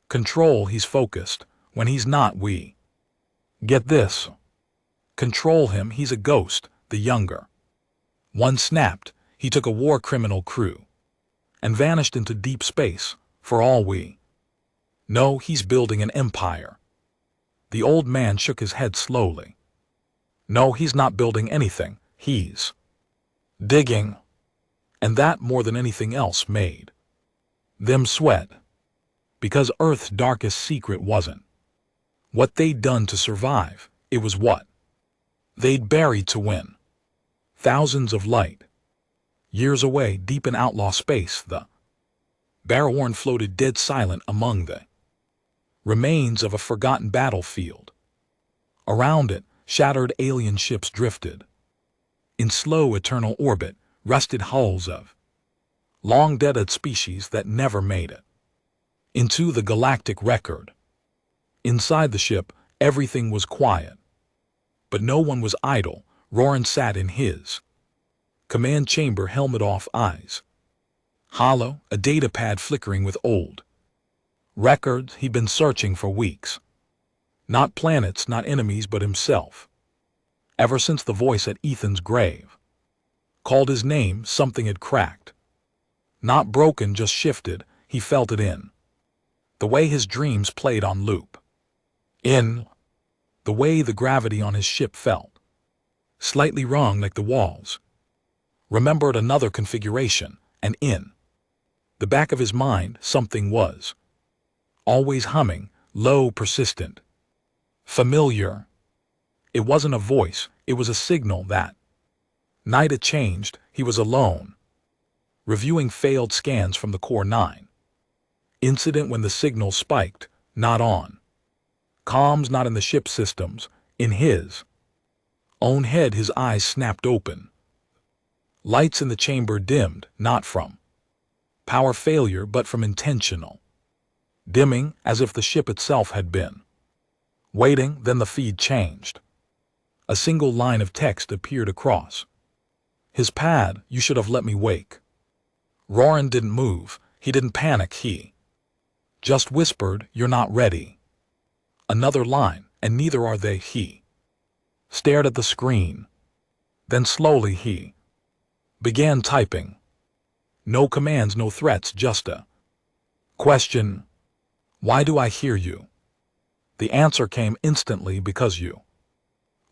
control. He's focused. When he's not, we get this. Control him. He's a ghost." The younger one snapped. "He took a war criminal crew and vanished into deep space. For all we know, he's building an empire." The old man shook his head slowly. "No, he's not building anything. He's digging." And that, more than anything else, made them sweat. Because Earth's darkest secret wasn't what they'd done to survive, it was what they'd buried to win. Thousands of light years away, deep in outlaw space, the Barahorn floated dead silent among the remains of a forgotten battlefield. Around it, shattered alien ships drifted in slow eternal orbit, rusted hulls of long-dead species that never made it into the galactic record. Inside the ship, everything was quiet. But no one was idle. Roran sat in his command chamber, helmet off, eyes hollow, a data pad flickering with old records he'd been searching for weeks. Not planets, not enemies, but himself. Ever since the voice at Ethan's grave called his name, something had cracked. Not broken, just shifted. He felt it in the way his dreams played on loop, in the way the gravity on his ship felt slightly wrong, like the walls remembered another configuration, and in the back of his mind something was always humming, low, persistent, familiar. It wasn't a voice, it was a signal. That night it changed. He was alone, reviewing failed scans from the Core 9 incident when the signal spiked. Not on comms, not in the ship systems. In his own head, his eyes snapped open. Lights in the chamber dimmed, not from power failure, but from intentional dimming, as if the ship itself had been waiting. Then the feed changed. A single line of text appeared across his pad. "You should have let me wake." Roran didn't move. He didn't panic. He just whispered, "You're not ready." Another line, "And neither are they." He stared at the screen. Then slowly he began typing. No commands, no threats, just a question. "Why do I hear you?" The answer came instantly. "Because you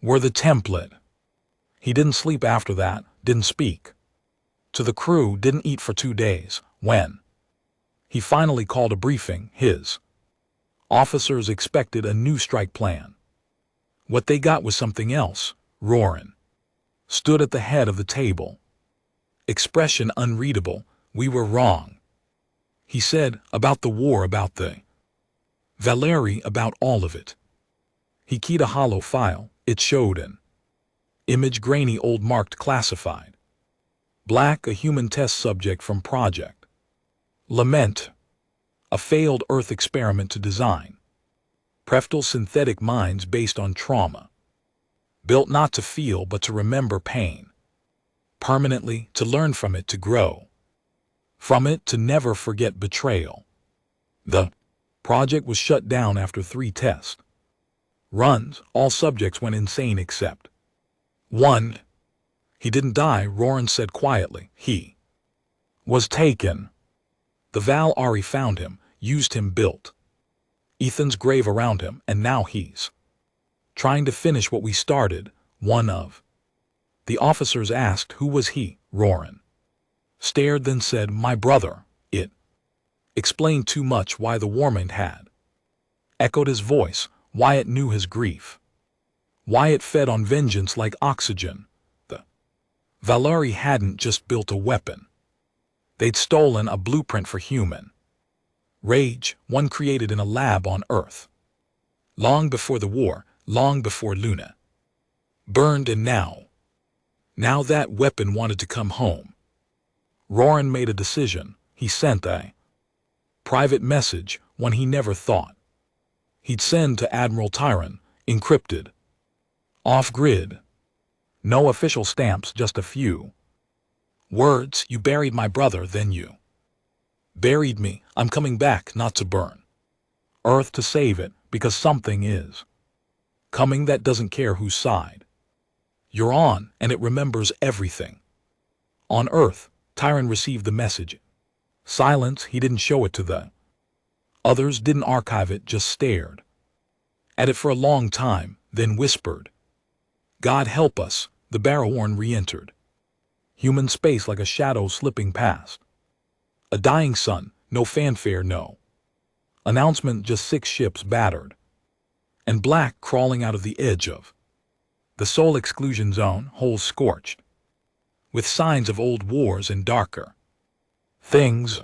were the template." He didn't sleep after that, didn't speak to the crew, didn't eat for 2 days. When he finally called a briefing, his officers expected a new strike plan. What they got was something else. Roran stood at the head of the table, expression unreadable. "We were wrong," he said, "about the war, about the Valeri, about all of it." He keyed a hollow file. It showed an image, grainy, old, marked classified. Black, a human test subject from Project Lament, a failed Earth experiment to design preftal synthetic minds based on trauma, built not to feel but to remember pain permanently, to learn from it, to grow from it, to never forget betrayal. The project was shut down after 3 tests. Runs, all subjects went insane except one. He didn't die, Roran said quietly. He was taken. The Val-Ari found him, used him, built Ethan's grave around him, and now he's trying to finish what we started. One of the officers asked who was he. Roran stared, then said, my brother. It explained too much why the Warmind had echoed his voice, why it knew his grief, why it fed on vengeance like oxygen. The Val-Ari hadn't just built a weapon. They'd stolen a blueprint for human rage, one created in a lab on Earth. Long before the war, long before Luna burned, and now that weapon wanted to come home. Roran made a decision. He sent a private message, one he never thought he'd send to Admiral Tyron, encrypted, off-grid. No official stamps, just a few words. You buried my brother, then you buried me. I'm coming back, not to burn Earth, to save it, because something is coming that doesn't care whose side you're on, and it remembers everything. On Earth, Tyron received the message. Silence. He didn't show it to the others, didn't archive it, just stared at it for a long time, then whispered, God help us. The Barrowhorn re-entered human space like a shadow slipping past a dying sun. No fanfare, no announcement, just 6 ships battered and black crawling out of the edge of the soul exclusion zone, holes scorched with signs of old wars and darker things.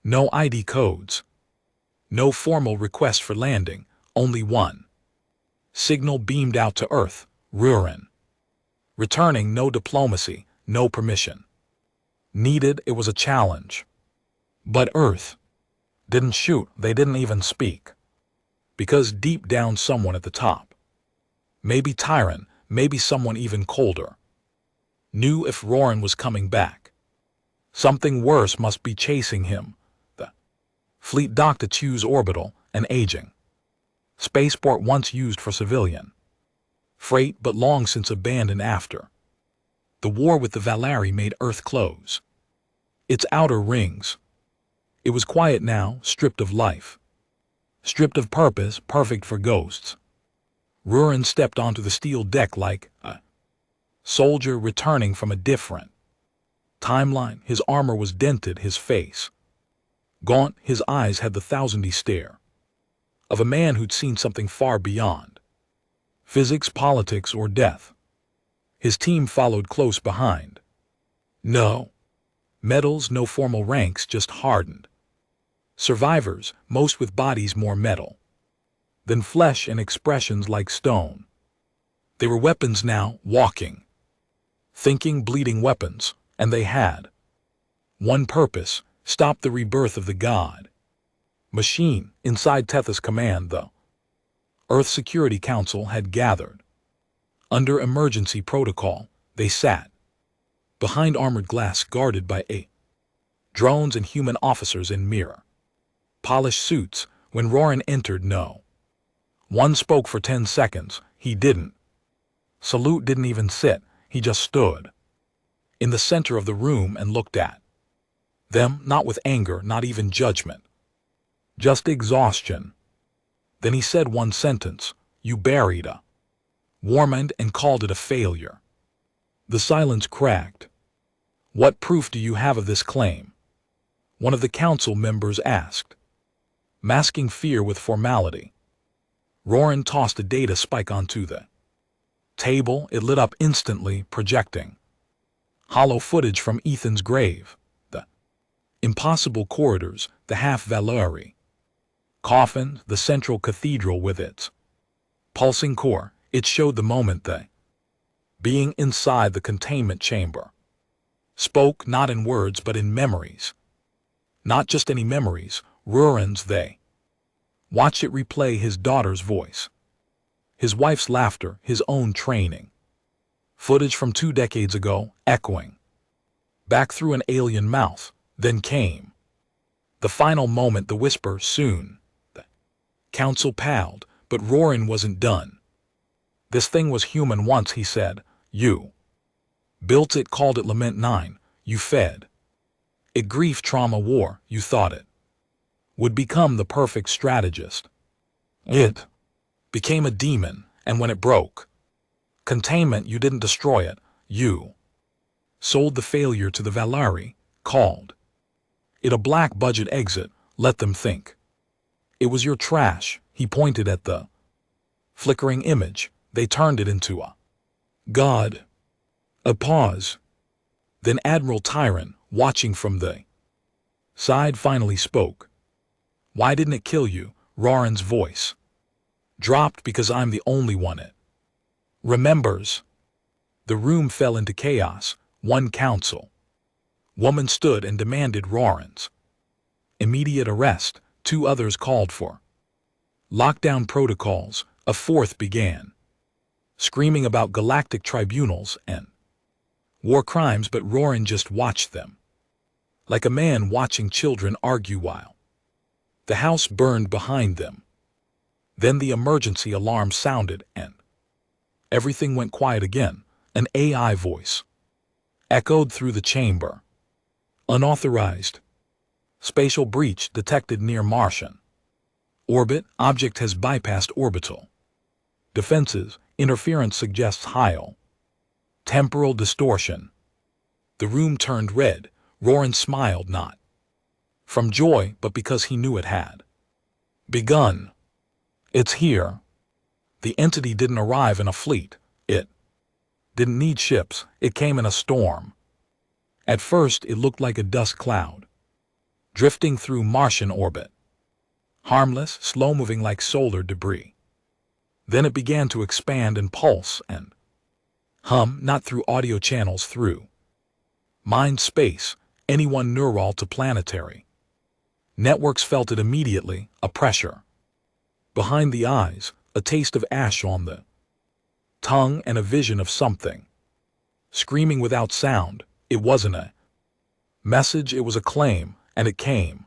No ID codes, no formal request for landing, only one signal beamed out to Earth. Roran returning. No diplomacy, no permission needed. It was a challenge. But Earth didn't shoot. They didn't even speak. Because deep down, someone at the top, maybe Tyron, maybe someone even colder, knew if Roran was coming back, something worse must be chasing him. The fleet docked at Chu's orbital, an aging spaceport once used for civilian freight, but long since abandoned after the war with the Val-Ari made Earth close its outer rings. It was quiet now, stripped of life, stripped of purpose, perfect for ghosts. Roran stepped onto the steel deck like a soldier returning from a different timeline. His armor was dented, his face gaunt, his eyes had the thousand-y stare of a man who'd seen something far beyond physics, politics, or death. His team followed close behind. No medals, no formal ranks, just hardened survivors, most with bodies more metal than flesh and expressions like stone. They were weapons now, walking, thinking, bleeding weapons, and they had one purpose: stop the rebirth of the god machine. Inside Tethys Command, the Earth Security Council had gathered. Under emergency protocol, they sat behind armored glass, guarded by drones and human officers in mirror polished suits. When Roran entered, no one spoke for 10 seconds. He didn't salute, didn't even sit. He just stood in the center of the room and looked at them, not with anger, not even judgment, just exhaustion. Then he said one sentence: you buried a Warmind and called it a failure. The silence cracked. What proof do you have of this claim? One of the council members asked, masking fear with formality. Roran tossed a data spike onto the table. It lit up instantly, projecting hollow footage from Ethan's grave, the impossible corridors, the half Val-Ari coffin, the central cathedral with its pulsing core. It showed the moment they, being inside the containment chamber, spoke not in words but in memories. Not just any memories, Roran's. They watched it replay: his daughter's voice, his wife's laughter, his own training. Footage from 2 decades ago, echoing back through an alien mouth. Then came the final moment, the whisper: soon. The council palled, But Roran wasn't done. This thing was human once, he said. You built it, called it Lament 9. You fed it grief, trauma, war. You thought it would become the perfect strategist. It became a demon, and when it broke containment, you didn't destroy it. You sold the failure to the Valari, called it a black budget exit. Let them think it was your trash. He pointed at the flickering image. They turned it into a god. A pause. Then Admiral Tyron, watching from the side, finally spoke. Why didn't it kill you? Roran's voice dropped. Because I'm the only one it remembers. The room fell into chaos. One council woman stood and demanded Roran's immediate arrest. Two others called for lockdown protocols. A fourth began screaming about galactic tribunals and war crimes, but Roran just watched them, like a man watching children argue while the house burned behind them. Then the emergency alarm sounded and everything went quiet again. An AI voice echoed through the chamber. Unauthorized spatial breach detected near Martian orbit. Object has bypassed orbital defenses. Interference suggests high temporal distortion. The room turned red. Roran smiled, not from joy, but because he knew it had begun. It's here. The entity didn't arrive in a fleet. It didn't need ships. It came in a storm. At first, it looked like a dust cloud drifting through Martian orbit, harmless, slow-moving like solar debris. Then it began to expand and pulse and hum, not through audio channels, through mind space. Anyone neural to planetary networks felt it immediately. A pressure behind the eyes, a taste of ash on the tongue, and a vision of something screaming without sound. It wasn't a message, it was a claim, and it came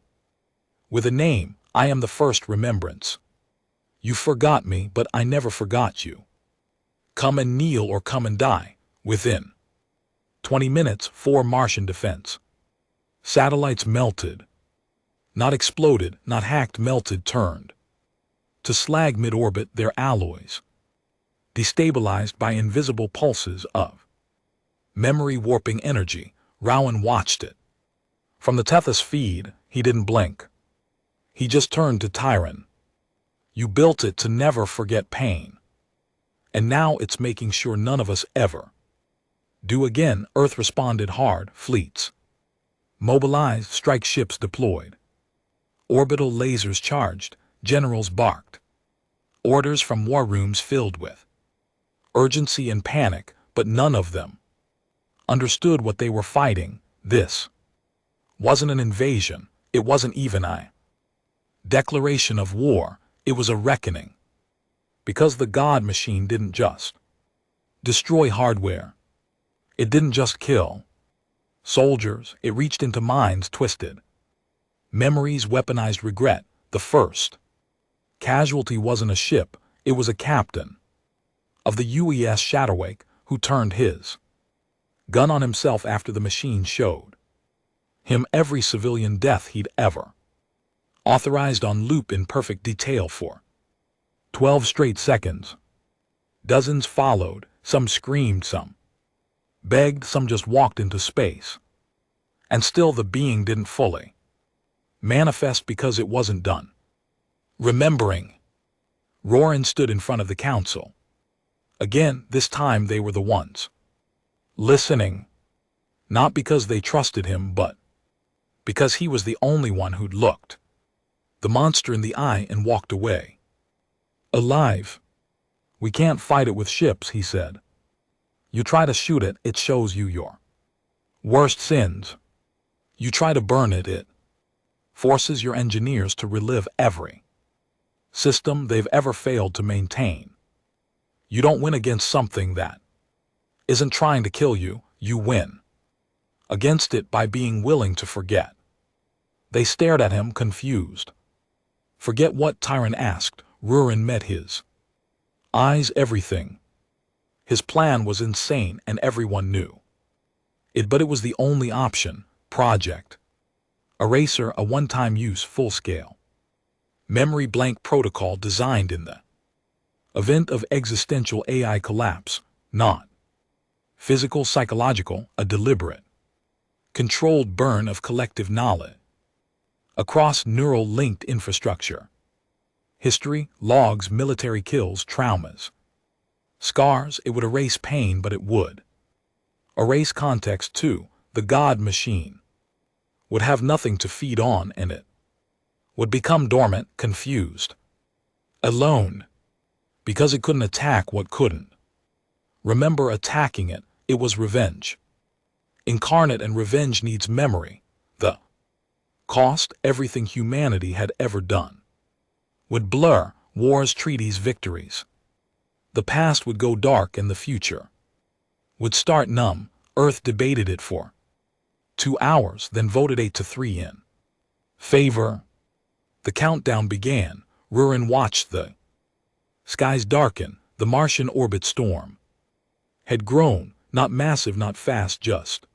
with a name. I am the first remembrance. You forgot me, but I never forgot you. Come and kneel or come and die. Within 20 minutes, 4 Martian defense satellites melted. Not exploded, not hacked, melted, turned to slag mid-orbit, their alloys destabilized by invisible pulses of memory warping energy. Rowan watched it from the Tethys feed. He didn't blink. He just turned to Tyron. You built it to never forget pain. And now it's making sure none of us ever do again. Earth responded hard. Fleets mobilized, strike ships deployed, orbital lasers charged, generals barked. Orders from war rooms filled with urgency and panic, but none of them understood what they were fighting. This wasn't an invasion. It wasn't even a declaration of war. It was a reckoning. Because the God machine didn't just destroy hardware. It didn't just kill soldiers. It reached into minds, twisted memories, weaponized regret. The first casualty wasn't a ship. It was a captain of the UES Shatterwake who turned his gun on himself after the machine showed him every civilian death he'd ever authorized on loop in perfect detail for 12 straight seconds. Dozens followed. Some screamed, some begged, some just walked into space. And still the being didn't fully manifest because it wasn't done remembering. Roran stood in front of the council. Again, this time they were the ones listening. Not because they trusted him, but because he was the only one who'd looked the monster in the eye and walked away alive. We can't fight it with ships, he said. You try to shoot it, it shows you your worst sins. You try to burn it, it forces your engineers to relive every system they've ever failed to maintain. You don't win against something that isn't trying to kill you. You win against it by being willing to forget. They stared at him, confused. Forget what? Tyron asked. Rurin met his eyes everything. His plan was insane and everyone knew it, but it was the only option. Project Eraser, a one-time use full-scale memory blank protocol designed in the event of existential AI collapse, not physical, psychological, a deliberate, controlled burn of collective knowledge across neural-linked infrastructure. History, logs, military kills, traumas, scars. It would erase pain, but it would erase context too. The God machine would have nothing to feed on, and it would become dormant, confused, alone, because it couldn't attack what couldn't remember attacking it. It was revenge incarnate, and revenge needs memory. The cost, everything humanity had ever done, would blur. Wars, treaties, victories. The past would go dark and the future would start numb. Earth debated it for 2 hours, then voted 8-3 in favor. The countdown began. Rurin watched the skies darken. The Martian orbit storm had grown, not massive, not fast, just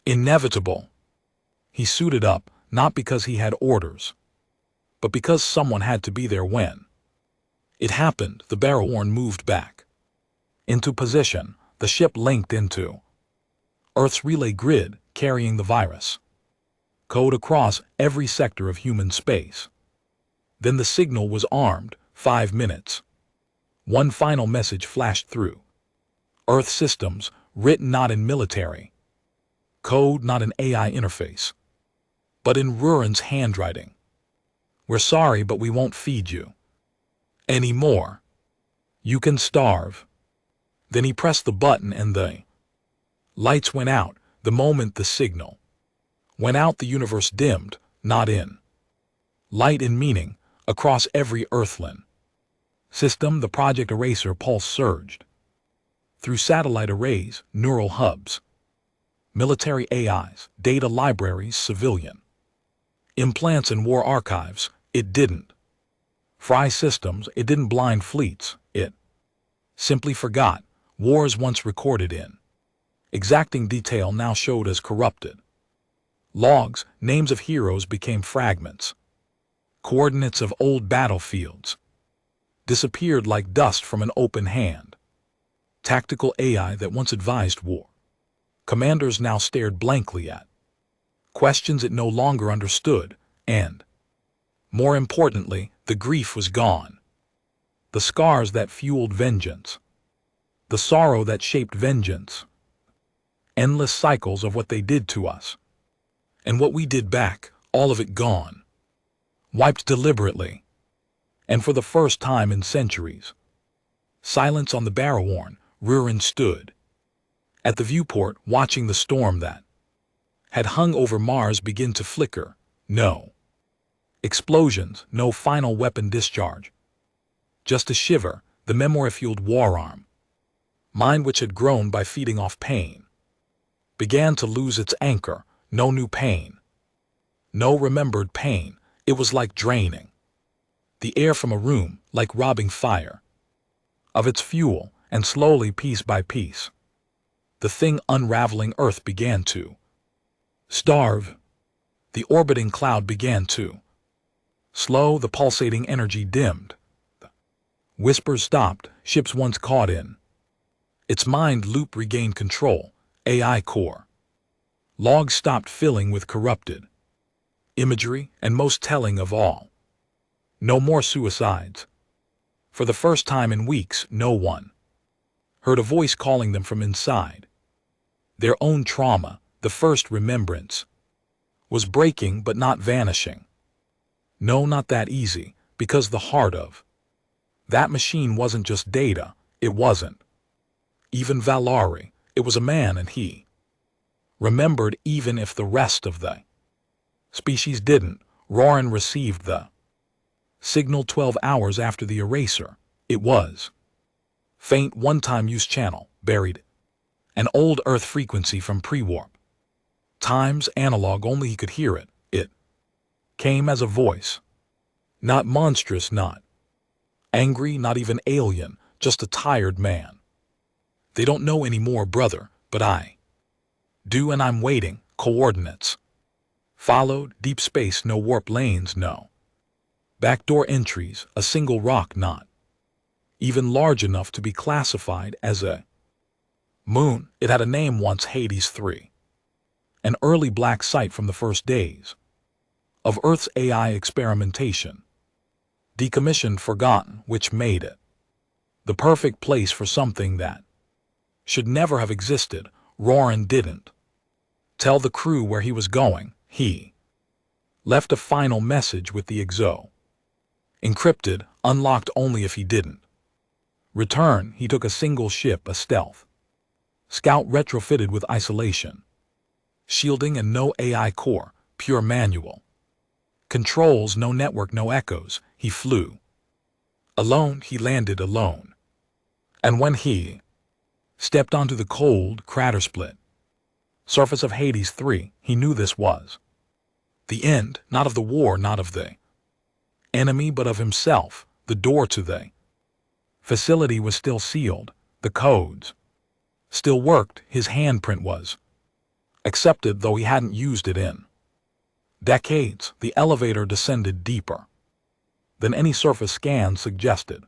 inevitable. He suited up, not because he had orders, but because someone had to be there when it happened. The barrel horn moved back into position. The ship linked into Earth's relay grid, carrying the virus code across every sector of human space. Then the signal was armed. 5 minutes. One final message flashed through Earth systems, written not in military code, not an AI interface, but in Rurin's handwriting. We're sorry, but we won't feed you anymore. You can starve. Then he pressed the button and the lights went out. The moment the signal went out, the universe dimmed, not in light, in meaning, across every Earthling system. The Project Eraser pulse surged through satellite arrays, neural hubs, military AIs, data libraries, civilian implants, and war archives. It didn't fry systems, it didn't blind fleets, it simply forgot. Wars once recorded in exacting detail now showed as corrupted logs. Names of heroes became fragments. Coordinates of old battlefields disappeared like dust from an open hand. Tactical AI that once advised war commanders now stared blankly at questions it no longer understood, and, more importantly, the grief was gone. The scars that fueled vengeance, the sorrow that shaped vengeance, endless cycles of what they did to us and what we did back, all of it gone, wiped deliberately. And for the first time in centuries, silence on the Barrowhorn. Rurin stood at the viewport, watching the storm that had hung over Mars begin to flicker. No explosions, no final weapon discharge, just a shiver. The memory-fueled war arm, mind which had grown by feeding off pain, began to lose its anchor. No new pain, no remembered pain. It was like draining the air from a room, like robbing fire of its fuel, and slowly, piece by piece, the thing unraveling. Earth began to starve. The orbiting cloud began to slow. The pulsating energy dimmed. The whispers stopped. Ships once caught in its mind loop regained control. AI core logs stopped filling with corrupted imagery, and most telling of all, no more suicides. For the first time in weeks, no one heard a voice calling them from inside their own trauma. The first remembrance was breaking but not vanishing. No, not that easy, because the heart of that machine wasn't just data. It wasn't even Valari. It was a man, and he remembered even if the rest of the species didn't. Rurin received the signal 12 hours after the eraser. It was faint, one-time use channel, buried an old Earth frequency from pre-warp times, analog only. He could hear it. It came as a voice, not monstrous, not Angry, not even alien, just a tired man. They don't know anymore, brother, but I do, and I'm waiting. Coordinates. Followed, deep space, no warp lanes, no backdoor entries, a single rock not even large enough to be classified as a moon. It had a name once, Hades 3. An early black site from the first days of Earth's AI experimentation. Decommissioned, forgotten, which made it the perfect place for something that should never have existed. Roran didn't tell the crew where he was going. He left a final message with the exo. Encrypted, unlocked only if he didn't return. He took a single ship, a stealth scout retrofitted with isolation shielding and no AI core, pure manual controls, no network, no echoes. He flew alone. He landed alone. And when he stepped onto the cold, crater-split surface of Hades 3, he knew this was the end, not of the war, not of the enemy, but of himself. The door to the facility was still sealed. The codes still worked. His handprint was accepted, though he hadn't used it in decades. The elevator descended deeper than any surface scan suggested.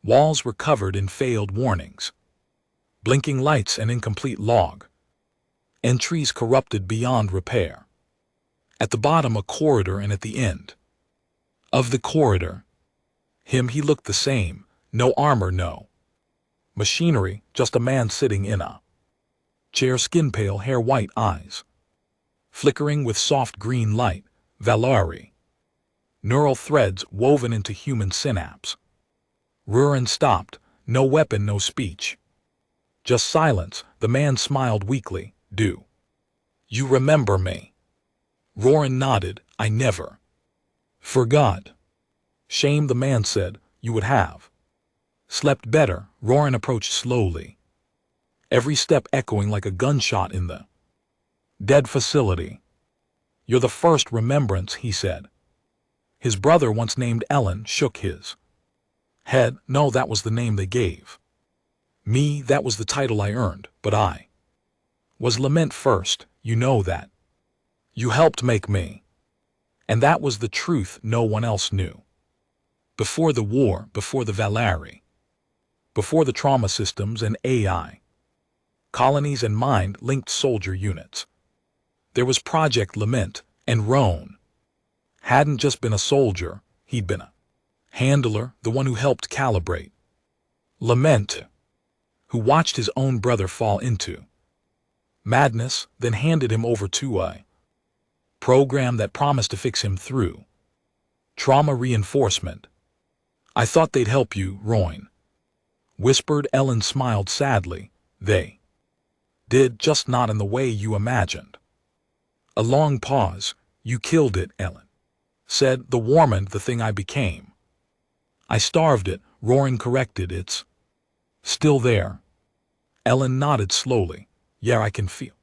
Walls were covered in failed warnings, blinking lights, and incomplete log entries corrupted beyond repair. At the bottom, a corridor, and at the end of the corridor, he looked the same. No armor, no machinery, just a man sitting in a chair, skin pale, hair white, eyes flickering with soft green light. Valari. Neural threads woven into human synapse. Rurin stopped. No weapon, no speech. Just silence. The man smiled weakly. Do you remember me? Roran nodded. I never forgot. Shame, the man said. You would have slept better. Roran approached slowly, every step echoing like a gunshot in the dead facility. You're the first remembrance, he said. His brother, once named Ellen, shook his head. No, that was the name they gave me. That was the title I earned, but I was Lament first. You know that. You helped make me. And that was the truth no one else knew. Before the war, before the Valari, before the trauma systems and AI, colonies and mind-linked soldier units, there was Project Lament, and Roan hadn't just been a soldier, he'd been a handler, the one who helped calibrate Lament, who watched his own brother fall into madness, then handed him over to a program that promised to fix him through trauma reinforcement. I thought they'd help you, Rowan whispered. Ellen smiled sadly. They did, just not in the way you imagined. A long pause. You killed it, Ellen said. The Warmond, the thing I became. I starved it, Roaring corrected. It's still there. Ellen nodded slowly. Yeah, I can feel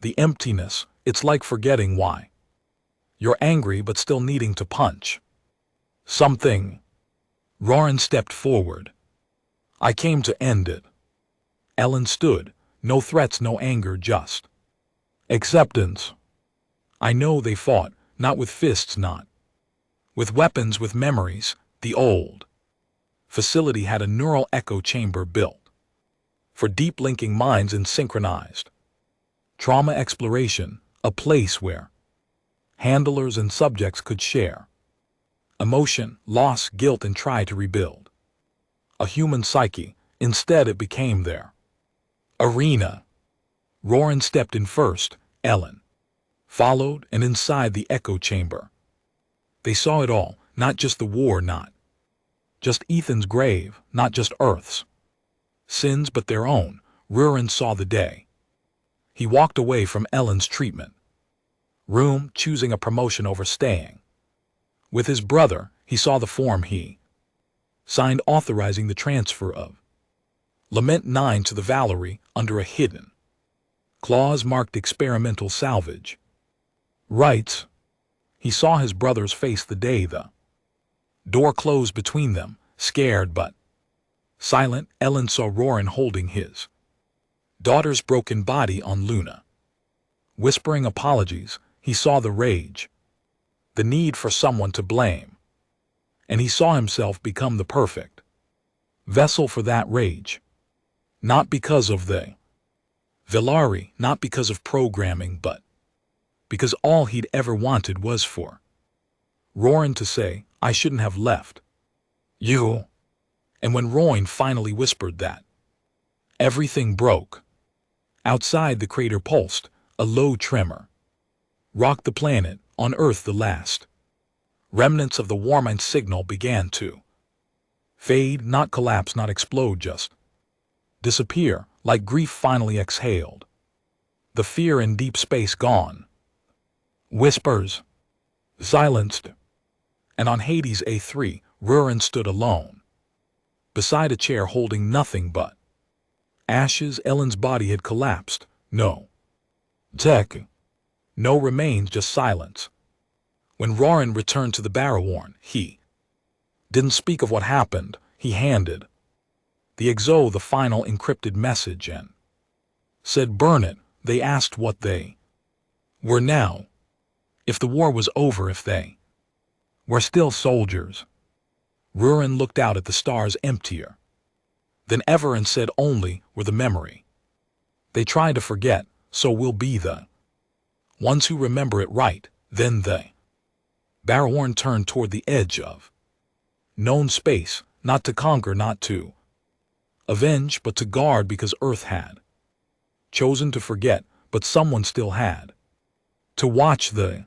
the emptiness. It's like forgetting why you're angry but still needing to punch something. Roran stepped forward. I came to end it. Ellen stood. No threats, no anger, just acceptance. I know they fought, not with fists, not with weapons, with memories. The old facility had a neural echo chamber built for deep linking minds and synchronized trauma exploration, a place where handlers and subjects could share emotion, loss, guilt, and try to rebuild a human psyche. Instead, it became their arena. Roran stepped in first. Ellen followed, and inside the echo chamber, they saw it all, not just the war, not just Ethan's grave, not just Earth's sins, but their own. Roran saw the day he walked away from Ellen's treatment room, choosing a promotion over staying with his brother. He saw the form he signed authorizing the transfer of Lament 9 to the Valerie under a hidden clause marked experimental salvage rights. He saw his brother's face the day the door closed between them, Scared but silent, Ellen saw Roran holding his daughter's broken body on Luna. Whispering apologies, he saw the rage, the need for someone to blame, and he saw himself become the perfect vessel for that rage. Not because of the Villari, not because of programming, but because all he'd ever wanted was for Roran to say, "I shouldn't have left you." And when Roran finally whispered that, everything broke. Outside, the crater pulsed, a low tremor rocked the planet. On Earth, the last remnants of the Warmind signal began to fade, not collapse, not explode, just disappear, like grief finally exhaled. The fear in deep space gone. Whispers silenced. And on Hades A3, Roran stood alone, beside a chair holding nothing but ashes. Ellen's body had collapsed. No tech, no remains, just silence. When Roran returned to the Barrowarn, he didn't speak of what happened. He handed the Exo the final encrypted message and said, "Burn it." They asked what they were now. If the war was over, if they were still soldiers. Roran looked out at the stars, emptier than ever, and said, "Only were the memory they tried to forget, so we'll be the ones who remember it right." Then the Barrowarn turned toward the edge of known space, not to conquer, not to avenge, but to guard, because Earth had chosen to forget, but someone still had to watch. The